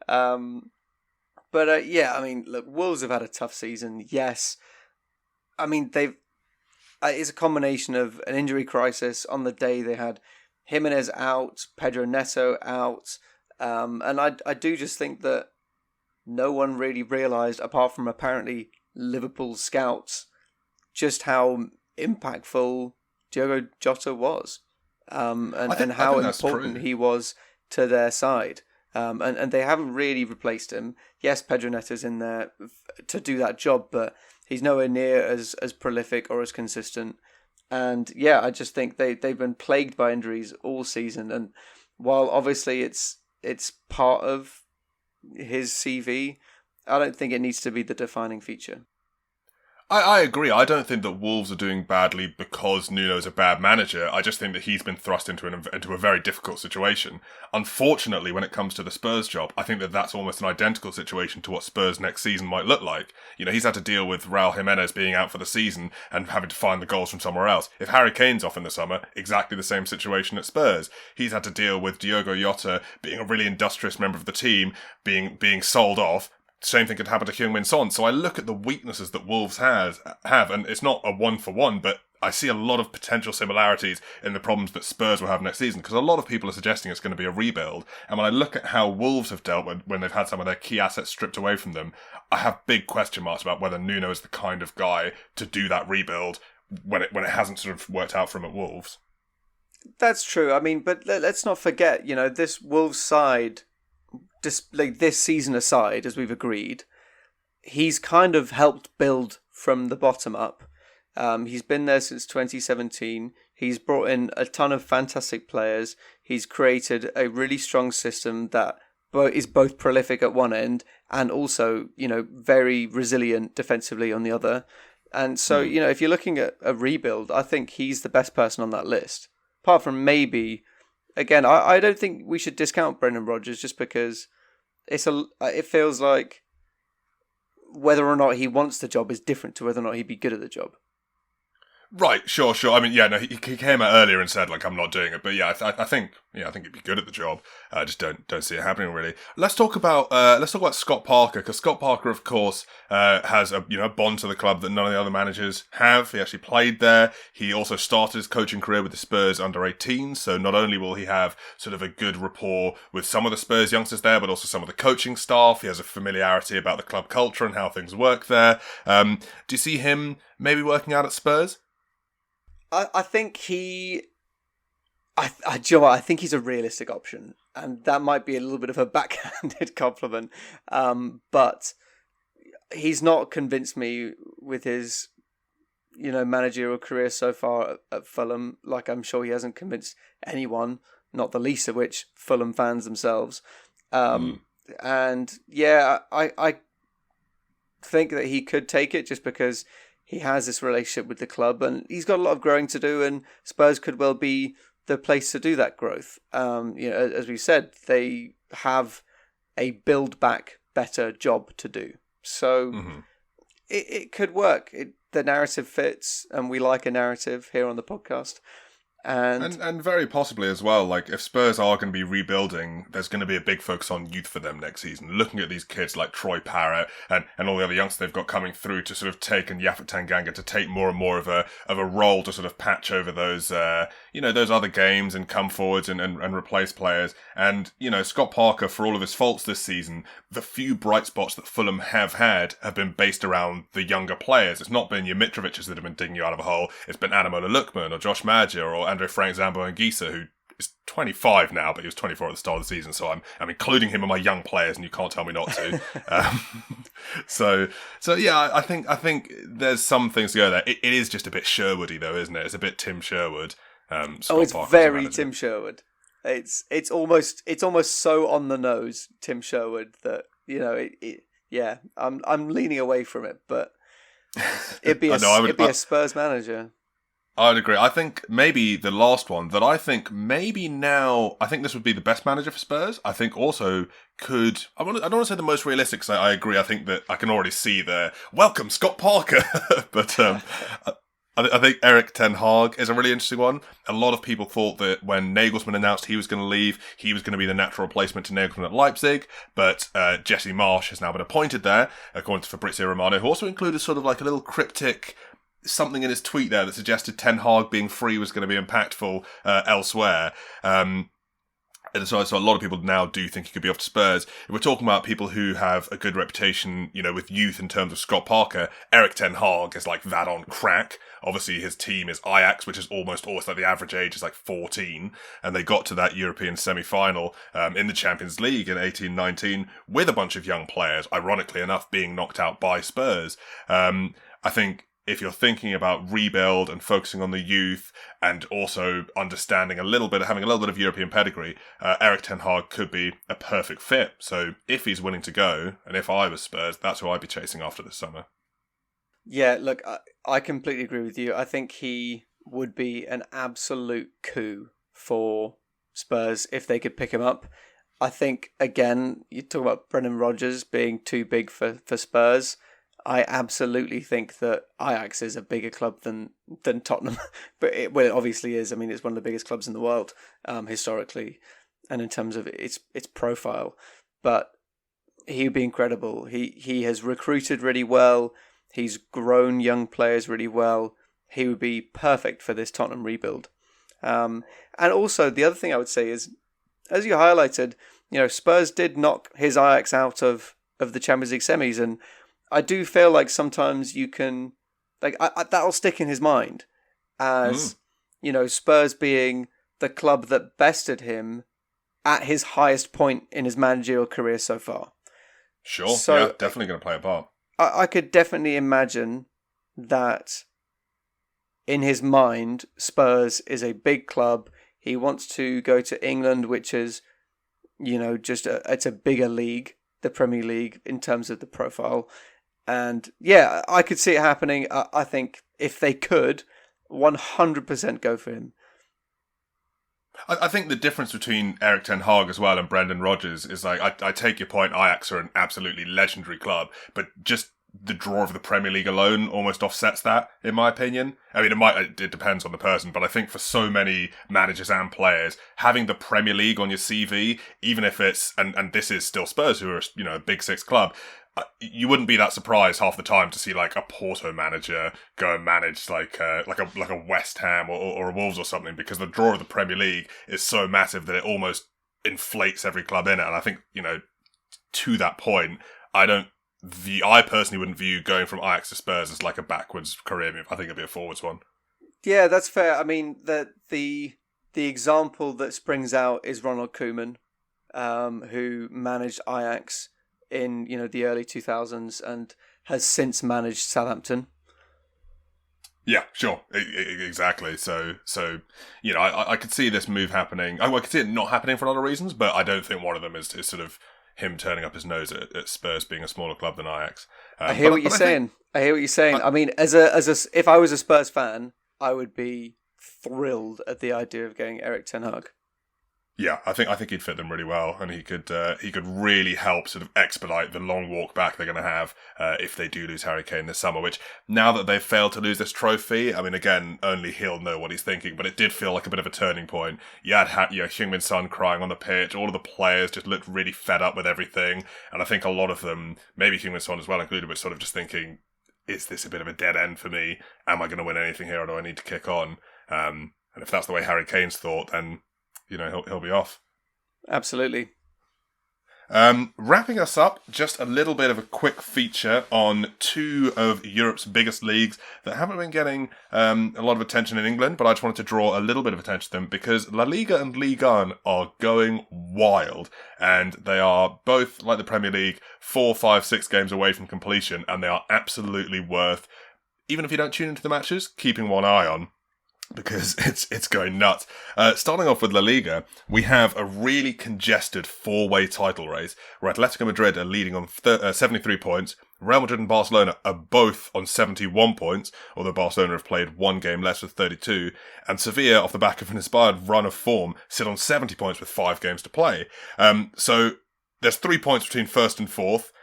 But yeah, I mean, look, Wolves have had a tough season. Yes, I mean it's a combination of an injury crisis. On the day they had Jimenez out, Pedro Neto out, and I do just think that no one really realised, apart from apparently Liverpool scouts, just how impactful Diogo Jota was, and how important he was to their side. And they haven't really replaced him. Yes, Pedro Neto's in there to do that job, but he's nowhere near as prolific or as consistent. And yeah, I just think they've been plagued by injuries all season. And while obviously it's part of his CV, I don't think it needs to be the defining feature. I agree. I don't think that Wolves are doing badly because Nuno's a bad manager. I just think that he's been thrust into a very difficult situation. Unfortunately, when it comes to the Spurs job, I think that that's almost an identical situation to what Spurs next season might look like. You know, he's had to deal with Raul Jimenez being out for the season and having to find the goals from somewhere else. If Harry Kane's off in the summer, exactly the same situation at Spurs. He's had to deal with Diogo Jota being a really industrious member of the team, being sold off. Same thing could happen to Heung-min Son. So I look at the weaknesses that Wolves have, and it's not a one-for-one, but I see a lot of potential similarities in the problems that Spurs will have next season, because a lot of people are suggesting it's going to be a rebuild. And when I look at how Wolves have dealt when they've had some of their key assets stripped away from them, I have big question marks about whether Nuno is the kind of guy to do that rebuild when it hasn't sort of worked out for him at Wolves. That's true. I mean, but let's not forget, you know, this Wolves side, just like this season aside, as we've agreed, he's kind of helped build from the bottom up. He's been there since 2017. He's brought in a ton of fantastic players. He's created a really strong system that is both prolific at one end and also, you know, very resilient defensively on the other. And so, you know, if you're looking at a rebuild, I think he's the best person on that list. Apart from maybe, again, I don't think we should discount Brendan Rodgers just because it feels like whether or not he wants the job is different to whether or not he'd be good at the job. Right, sure. I mean, yeah, no, he came out earlier and said, like, I'm not doing it. But yeah, I think he'd be good at the job. I just don't see it happening, really. Let's talk about Scott Parker, because Scott Parker, of course, has a bond to the club that none of the other managers have. He actually played there. He also started his coaching career with the Spurs under-18. So not only will he have sort of a good rapport with some of the Spurs youngsters there, but also some of the coaching staff. He has a familiarity about the club culture and how things work there. Do you see him maybe working out at Spurs? I think I think he's a realistic option, and that might be a little bit of a backhanded compliment. But he's not convinced me with his, managerial career so far at Fulham. Like I'm sure he hasn't convinced anyone, not the least of which Fulham fans themselves. And yeah, I think that he could take it just because he has this relationship with the club, and he's got a lot of growing to do, and Spurs could well be the place to do that growth. As we said, they have a build back better job to do. So it could work. The narrative fits, and we like a narrative here on the podcast. And very possibly as well, like if Spurs are going to be rebuilding, there's going to be a big focus on youth for them next season. Looking at these kids like Troy Parrott and all the other youngsters they've got coming through to sort of take, and Yaphet Tanganga to take more and more of a role to sort of patch over those those other games and come forwards and replace players. And Scott Parker, for all of his faults this season, the few bright spots that Fulham have had have been based around the younger players. It's not been your Mitrovics that have been digging you out of a hole. It's been Adamola Lookman or Josh Maja or Andre Frank Zambo-Anguissa, who is 25 now, but he was 24 at the start of the season, so I'm including him in my young players, and you can't tell me not to. So yeah, I think there's some things to go there. It is just a bit Sherwoody though, isn't it? It's a bit Tim Sherwood. It's very Tim Sherwood. It's almost so on the nose, Tim Sherwood, that I'm leaning away from it, but it'd be a Spurs manager. I'd agree. I think maybe the last one that I think maybe now, I think this would be the best manager for Spurs. I think also I don't want to say the most realistic, because I agree. I think that I can already see the welcome Scott Parker, but I think Erik ten Hag is a really interesting one. A lot of people thought that when Nagelsmann announced he was going to leave, he was going to be the natural replacement to Nagelsmann at Leipzig, but Jesse Marsch has now been appointed there, according to Fabrizio Romano, who also included sort of like a little cryptic something in his tweet there that suggested Ten Hag being free was going to be impactful elsewhere. And so a lot of people now do think he could be off to Spurs. If we're talking about people who have a good reputation, with youth in terms of Scott Parker, Erik ten Hag is like that on crack. Obviously, his team is Ajax, which is almost like the average age is like 14. And they got to that European semi-final in the Champions League in 18-19 with a bunch of young players, ironically enough, being knocked out by Spurs. I think if you're thinking about rebuild and focusing on the youth and also understanding having a little bit of European pedigree, Erik ten Hag could be a perfect fit. So if he's willing to go, and if I was Spurs, that's who I'd be chasing after this summer. Yeah, look, I completely agree with you. I think he would be an absolute coup for Spurs if they could pick him up. I think, again, you talk about Brendan Rodgers being too big for Spurs. I absolutely think that Ajax is a bigger club than Tottenham. But it obviously is. I mean, it's one of the biggest clubs in the world, historically, and in terms of its profile. But he would be incredible. He has recruited really well. He's grown young players really well. He would be perfect for this Tottenham rebuild. And also, the other thing I would say is, as you highlighted, Spurs did knock his Ajax out of the Champions League semis, and I do feel like sometimes you can, that'll stick in his mind as, Spurs being the club that bested him at his highest point in his managerial career so far. Sure, so, yeah, definitely going to play a part. I could definitely imagine that in his mind, Spurs is a big club. He wants to go to England, which is, it's a bigger league, the Premier League, in terms of the profile. And yeah, I could see it happening. I think if they could, 100% go for him. I think the difference between Erik ten Hag as well and Brendan Rodgers is I take your point. Ajax are an absolutely legendary club, but just the draw of the Premier League alone almost offsets that, in my opinion. I mean, it depends on the person, but I think for so many managers and players, having the Premier League on your CV, even if it's, and this is still Spurs, who are, a Big Six club, you wouldn't be that surprised half the time to see a Porto manager go and manage like a West Ham or a Wolves or something, because the draw of the Premier League is so massive that it almost inflates every club in it. And I think, to that point, I personally wouldn't view going from Ajax to Spurs as a backwards career move. I think it'd be a forwards one. Yeah, that's fair. I mean, the example that springs out is Ronald Koeman, who managed Ajax in the early 2000s and has since managed Southampton. Yeah, sure, exactly. So I could see this move happening. I could see it not happening for a lot of reasons, but I don't think one of them is sort of him turning up his nose at Spurs being a smaller club than Ajax. I hear what you're saying. I mean, if I was a Spurs fan, I would be thrilled at the idea of getting Erik ten Hag. Yeah, I think he'd fit them really well, and he could really help sort of expedite the long walk back they're going to have if they do lose Harry Kane this summer. Which, now that they've failed to lose this trophy, I mean, again, only he'll know what he's thinking. But it did feel like a bit of a turning point. You had Heung-min Son crying on the pitch. All of the players just looked really fed up with everything, and I think a lot of them, maybe Heung-min Son as well included, were sort of just thinking, "Is this a bit of a dead end for me? Am I going to win anything here, or do I need to kick on?" And if that's the way Harry Kane's thought, then he'll be off. Absolutely. Wrapping us up, just a little bit of a quick feature on two of Europe's biggest leagues that haven't been getting a lot of attention in England, but I just wanted to draw a little bit of attention to them because La Liga and Ligue 1 are going wild, and they are both, like the Premier League, 4, 5, 6 games away from completion, and they are absolutely worth, even if you don't tune into the matches, keeping one eye on, because it's going nuts. Starting off with La Liga, we have a really congested 4-way title race where Atletico Madrid are leading on 73 points. Real Madrid and Barcelona are both on 71 points, although Barcelona have played one game less with 32. And Sevilla, off the back of an inspired run of form, sit on 70 points with 5 games to play. So there's 3 points between first and fourth.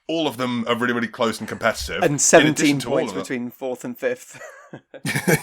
All of them are really, really close and competitive. And 17 points between fourth and fifth.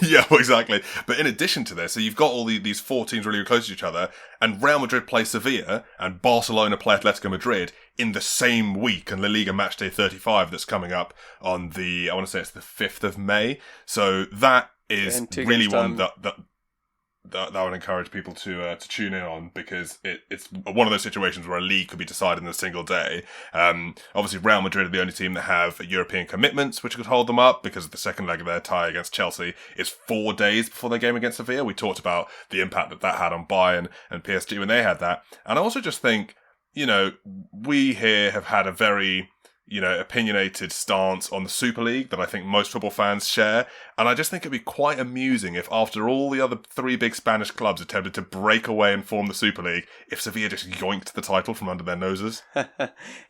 Yeah, well, exactly. But in addition to this, so you've got all these 4 teams really close to each other, and Real Madrid play Sevilla, and Barcelona play Atletico Madrid in the same week, and La Liga Matchday 35 that's coming up on I want to say it's the 5th of May. So that is really one that I would encourage people to tune in on, because it's one of those situations where a league could be decided in a single day. Obviously, Real Madrid are the only team that have European commitments, which could hold them up, because the second leg of their tie against Chelsea is 4 days before their game against Sevilla. We talked about the impact that had on Bayern and PSG when they had that. And I also just think, we here have had a very opinionated stance on the Super League that I think most football fans share. And I just think it'd be quite amusing if, after all the other three big Spanish clubs attempted to break away and form the Super League, if Sevilla just yoinked the title from under their noses.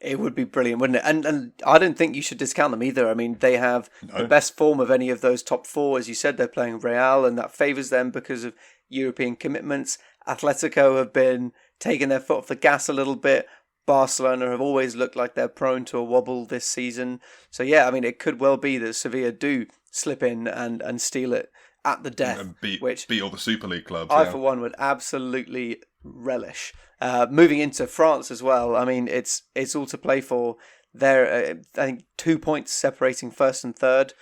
It would be brilliant, wouldn't it? And I don't think you should discount them either. I mean, they have the best form of any of those top four. As you said, they're playing Real, and that favours them because of European commitments. Atletico have been taking their foot off the gas a little bit. Barcelona have always looked like they're prone to a wobble this season. So yeah, I mean, it could well be that Sevilla do slip in and steal it at the death. And beat all the Super League clubs. I, for one, would absolutely relish. Moving into France as well, I mean, it's all to play for. There, I think 2 points separating first and third.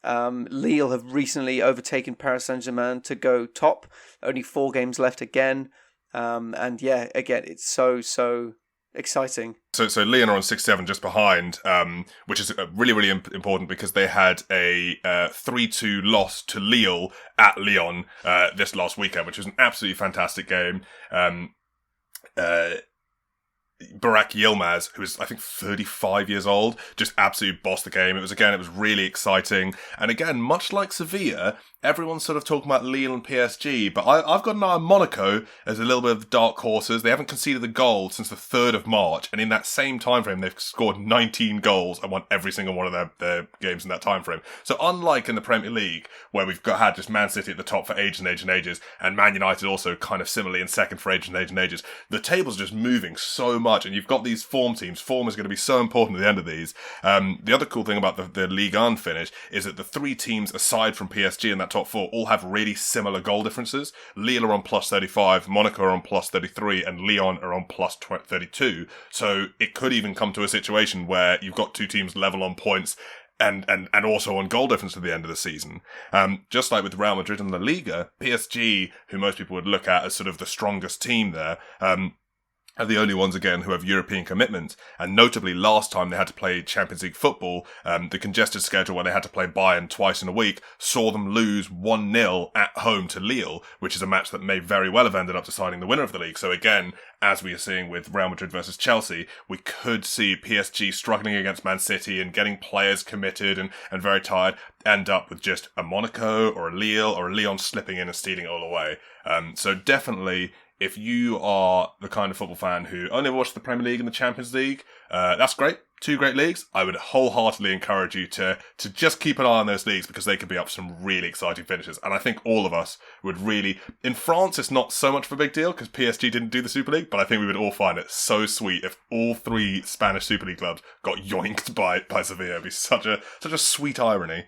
Lille have recently overtaken Paris Saint-Germain to go top. Only 4 games left again. And yeah, again, it's so exciting. So Lyon are on 6-7 just behind, which is really, really important because they had a 3-2 loss to Lille at Lyon this last weekend, which was an absolutely fantastic game. Burak Yilmaz, who is, I think, 35 years old, just absolutely bossed the game. It was really exciting. And again, much like Sevilla, everyone's sort of talking about Lille and PSG, but I've got an eye on Monaco as a little bit of dark horses. They haven't conceded a goal since the 3rd of March, and in that same time frame, they've scored 19 goals and won every single one of their games in that time frame. So unlike in the Premier League, where we've had just Man City at the top for ages and ages and ages, and Man United also kind of similarly in second for ages and ages and ages, the table's just moving so much, and you've got these form teams. Form is going to be so important at the end of these. The other cool thing about the Ligue 1 finish is that the 3 teams, aside from PSG in that top 4, all have really similar goal differences. Lille are on plus 35, Monaco are on plus 33, and Lyon are on plus 32. So it could even come to a situation where you've got 2 teams level on points and also on goal difference at the end of the season. Just like with Real Madrid and La Liga, PSG, who most people would look at as sort of the strongest team there, are the only ones, again, who have European commitments. And notably, last time they had to play Champions League football, the congested schedule where they had to play Bayern twice in a week saw them lose 1-0 at home to Lille, which is a match that may very well have ended up deciding the winner of the league. So again, as we are seeing with Real Madrid versus Chelsea, we could see PSG struggling against Man City and getting players committed and very tired, end up with just a Monaco or a Lille or a Lyon slipping in and stealing it all away. So definitely, if you are the kind of football fan who only watches the Premier League and the Champions League, that's great. 2 great leagues. I would wholeheartedly encourage you to just keep an eye on those leagues because they could be up for some really exciting finishes. And I think all of us would really... In France, it's not so much of a big deal because PSG didn't do the Super League, but I think we would all find it so sweet if all 3 Spanish Super League clubs got yoinked by Sevilla. It'd be such a sweet irony.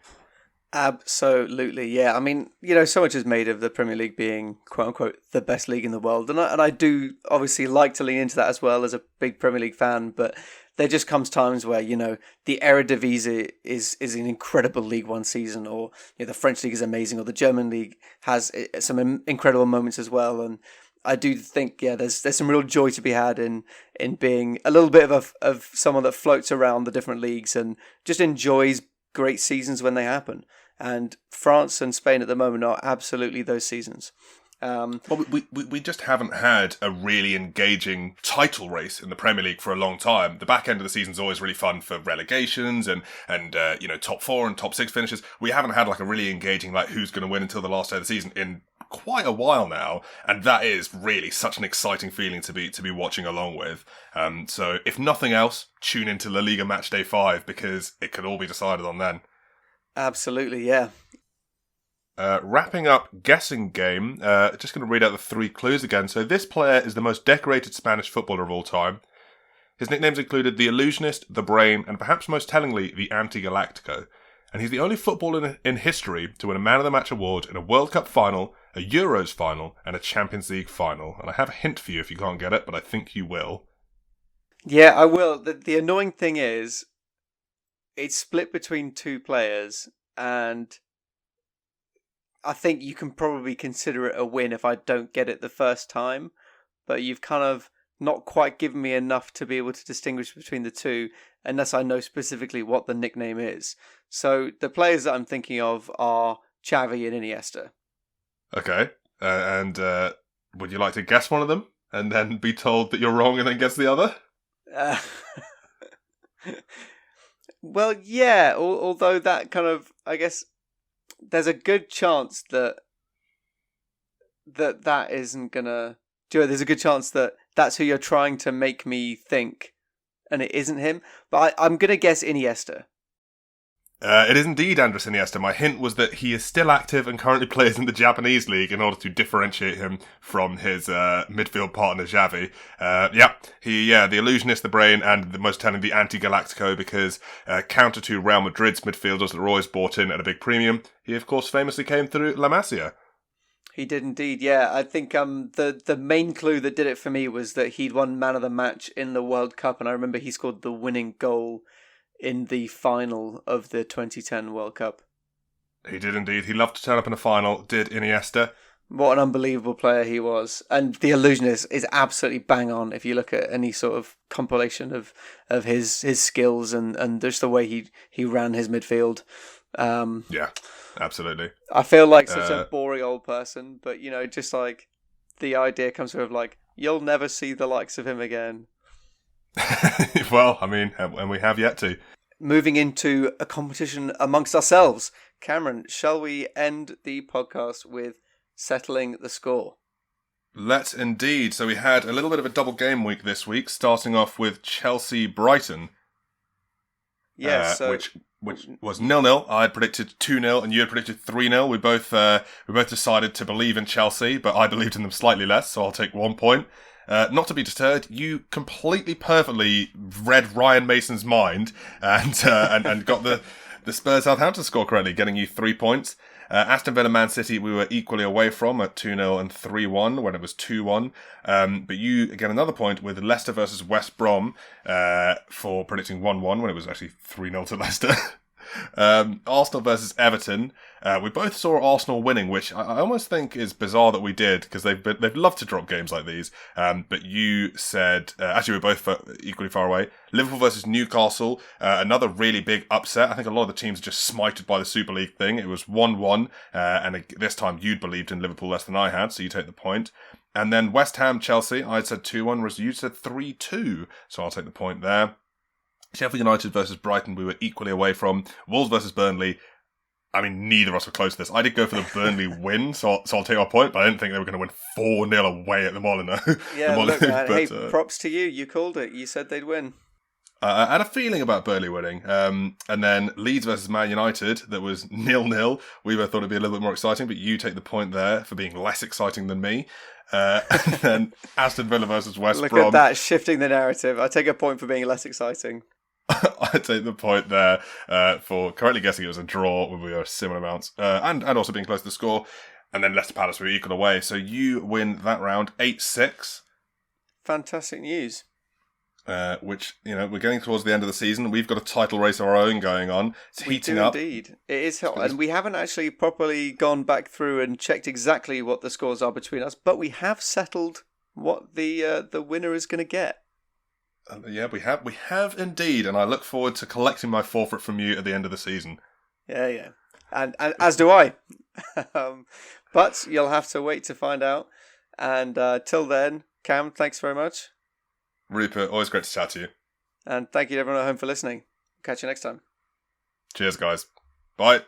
Absolutely, yeah. I mean, so much is made of the Premier League being, quote unquote, the best league in the world. And I do obviously like to lean into that as well as a big Premier League fan. But there just comes times where, the Eredivisie is an incredible League One season, or the French League is amazing, or the German League has some incredible moments as well. And I do think, there's some real joy to be had in being a little bit of someone that floats around the different leagues and just enjoys great seasons when they happen. And France and Spain at the moment are absolutely those seasons. Well, we just haven't had a really engaging title race in the Premier League for a long time. The back end of the season is always really fun for relegations and top 4 and top 6 finishes. We haven't had like a really engaging who's going to win until the last day of the season in quite a while now, and that is really such an exciting feeling to be watching along with. So if nothing else, tune into La Liga Match Day 5 because it could all be decided on then. Absolutely, yeah. Wrapping up guessing game, just going to read out the 3 clues again. So this player is the most decorated Spanish footballer of all time. His nicknames included the Illusionist, the Brain, and perhaps most tellingly, the Anti-Galactico. And he's the only footballer in history to win a Man of the Match award in a World Cup final, a Euros final, and a Champions League final. And I have a hint for you if you can't get it, but I think you will. Yeah, I will. The annoying thing is, it's split between 2 players, and I think you can probably consider it a win if I don't get it the first time, but you've kind of not quite given me enough to be able to distinguish between the 2 unless I know specifically what the nickname is. So the players that I'm thinking of are Xavi and Iniesta. Okay, and would you like to guess one of them and then be told that you're wrong and then guess the other? Well, yeah. Although that kind of, I guess, there's a good chance that isn't gonna. There's a good chance that that's who you're trying to make me think, and it isn't him. But I'm gonna guess Iniesta. It is indeed Andres Iniesta. My hint was that he is still active and currently plays in the Japanese league in order to differentiate him from his midfield partner Xavi. The illusionist, the brain, and the most telling, the anti-Galactico, because counter to Real Madrid's midfielders that are always bought in at a big premium, he of course famously came through La Masia. He did indeed, yeah. I think the main clue that did it for me was that he'd won Man of the Match in the World Cup, and I remember he scored the winning goal in the final of the 2010 World Cup. He did indeed. He loved to turn up in a final, did Iniesta. What an unbelievable player he was. And The Illusionist is absolutely bang on if you look at any sort of compilation of his skills and just the way he ran his midfield. Yeah, absolutely. I feel like such a boring old person, but, just like the idea comes through of like, you'll never see the likes of him again. Well, I mean, and we have yet to. Moving into a competition amongst ourselves. Cameron, shall we end the podcast with settling the score? Let's indeed. So we had a little bit of a double game week this week, starting off with Chelsea-Brighton. Yes, which was 0-0. I had predicted 2-0 and you had predicted 3-0. We both decided to believe in Chelsea, but I believed in them slightly less, so I'll take 1 point. Not to be deterred, you completely perfectly read Ryan Mason's mind and got the Spurs Southampton score correctly, getting you 3 points. Aston Villa Man City we were equally away from at 2-0 and 3-1 when it was 2-1. But you get another point with Leicester versus West Brom for predicting 1-1 when it was actually 3-0 to Leicester. Arsenal versus Everton. We both saw Arsenal winning, which I almost think is bizarre that we did, because they've loved to drop games like these. But you said, actually we're both equally far away. Liverpool versus Newcastle, another really big upset. I think a lot of the teams are just smited by the Super League thing. It was 1-1, and this time you'd believed in Liverpool less than I had, so you take the point. And then West Ham Chelsea, I said 2-1, whereas you said 3-2, so I'll take the point there. Sheffield United versus Brighton, we were equally away from. Wolves versus Burnley, I mean, neither of us were close to this. I did go for the Burnley win, so I'll take our point, but I didn't think they were going to win 4-0 away at the Molineux. Yeah, look, man, hey, props to you. You called it. You said they'd win. I had a feeling about Burnley winning. And then Leeds versus Man United, that was 0-0. We both thought it'd be a little bit more exciting, but you take the point there for being less exciting than me. And then Aston Villa versus West Brom. Look at that, shifting the narrative. I take a point for being less exciting. I take the point there for correctly guessing it was a draw when we were similar amounts, and also being close to the score. And then Leicester Palace were equal away, so you win that round 8-6. Fantastic news. Which, we're getting towards the end of the season. We've got a title race of our own going on. It's heating up. Indeed. It is hot, and we haven't actually properly gone back through and checked exactly what the scores are between us, but we have settled what the winner is going to get. Yeah, we have indeed, and I look forward to collecting my forfeit from you at the end of the season. Yeah, and as do I. But you'll have to wait to find out. And till then, Cam, thanks very much. Rupert, always great to chat to you. And thank you to everyone at home for listening. Catch you next time. Cheers, guys. Bye.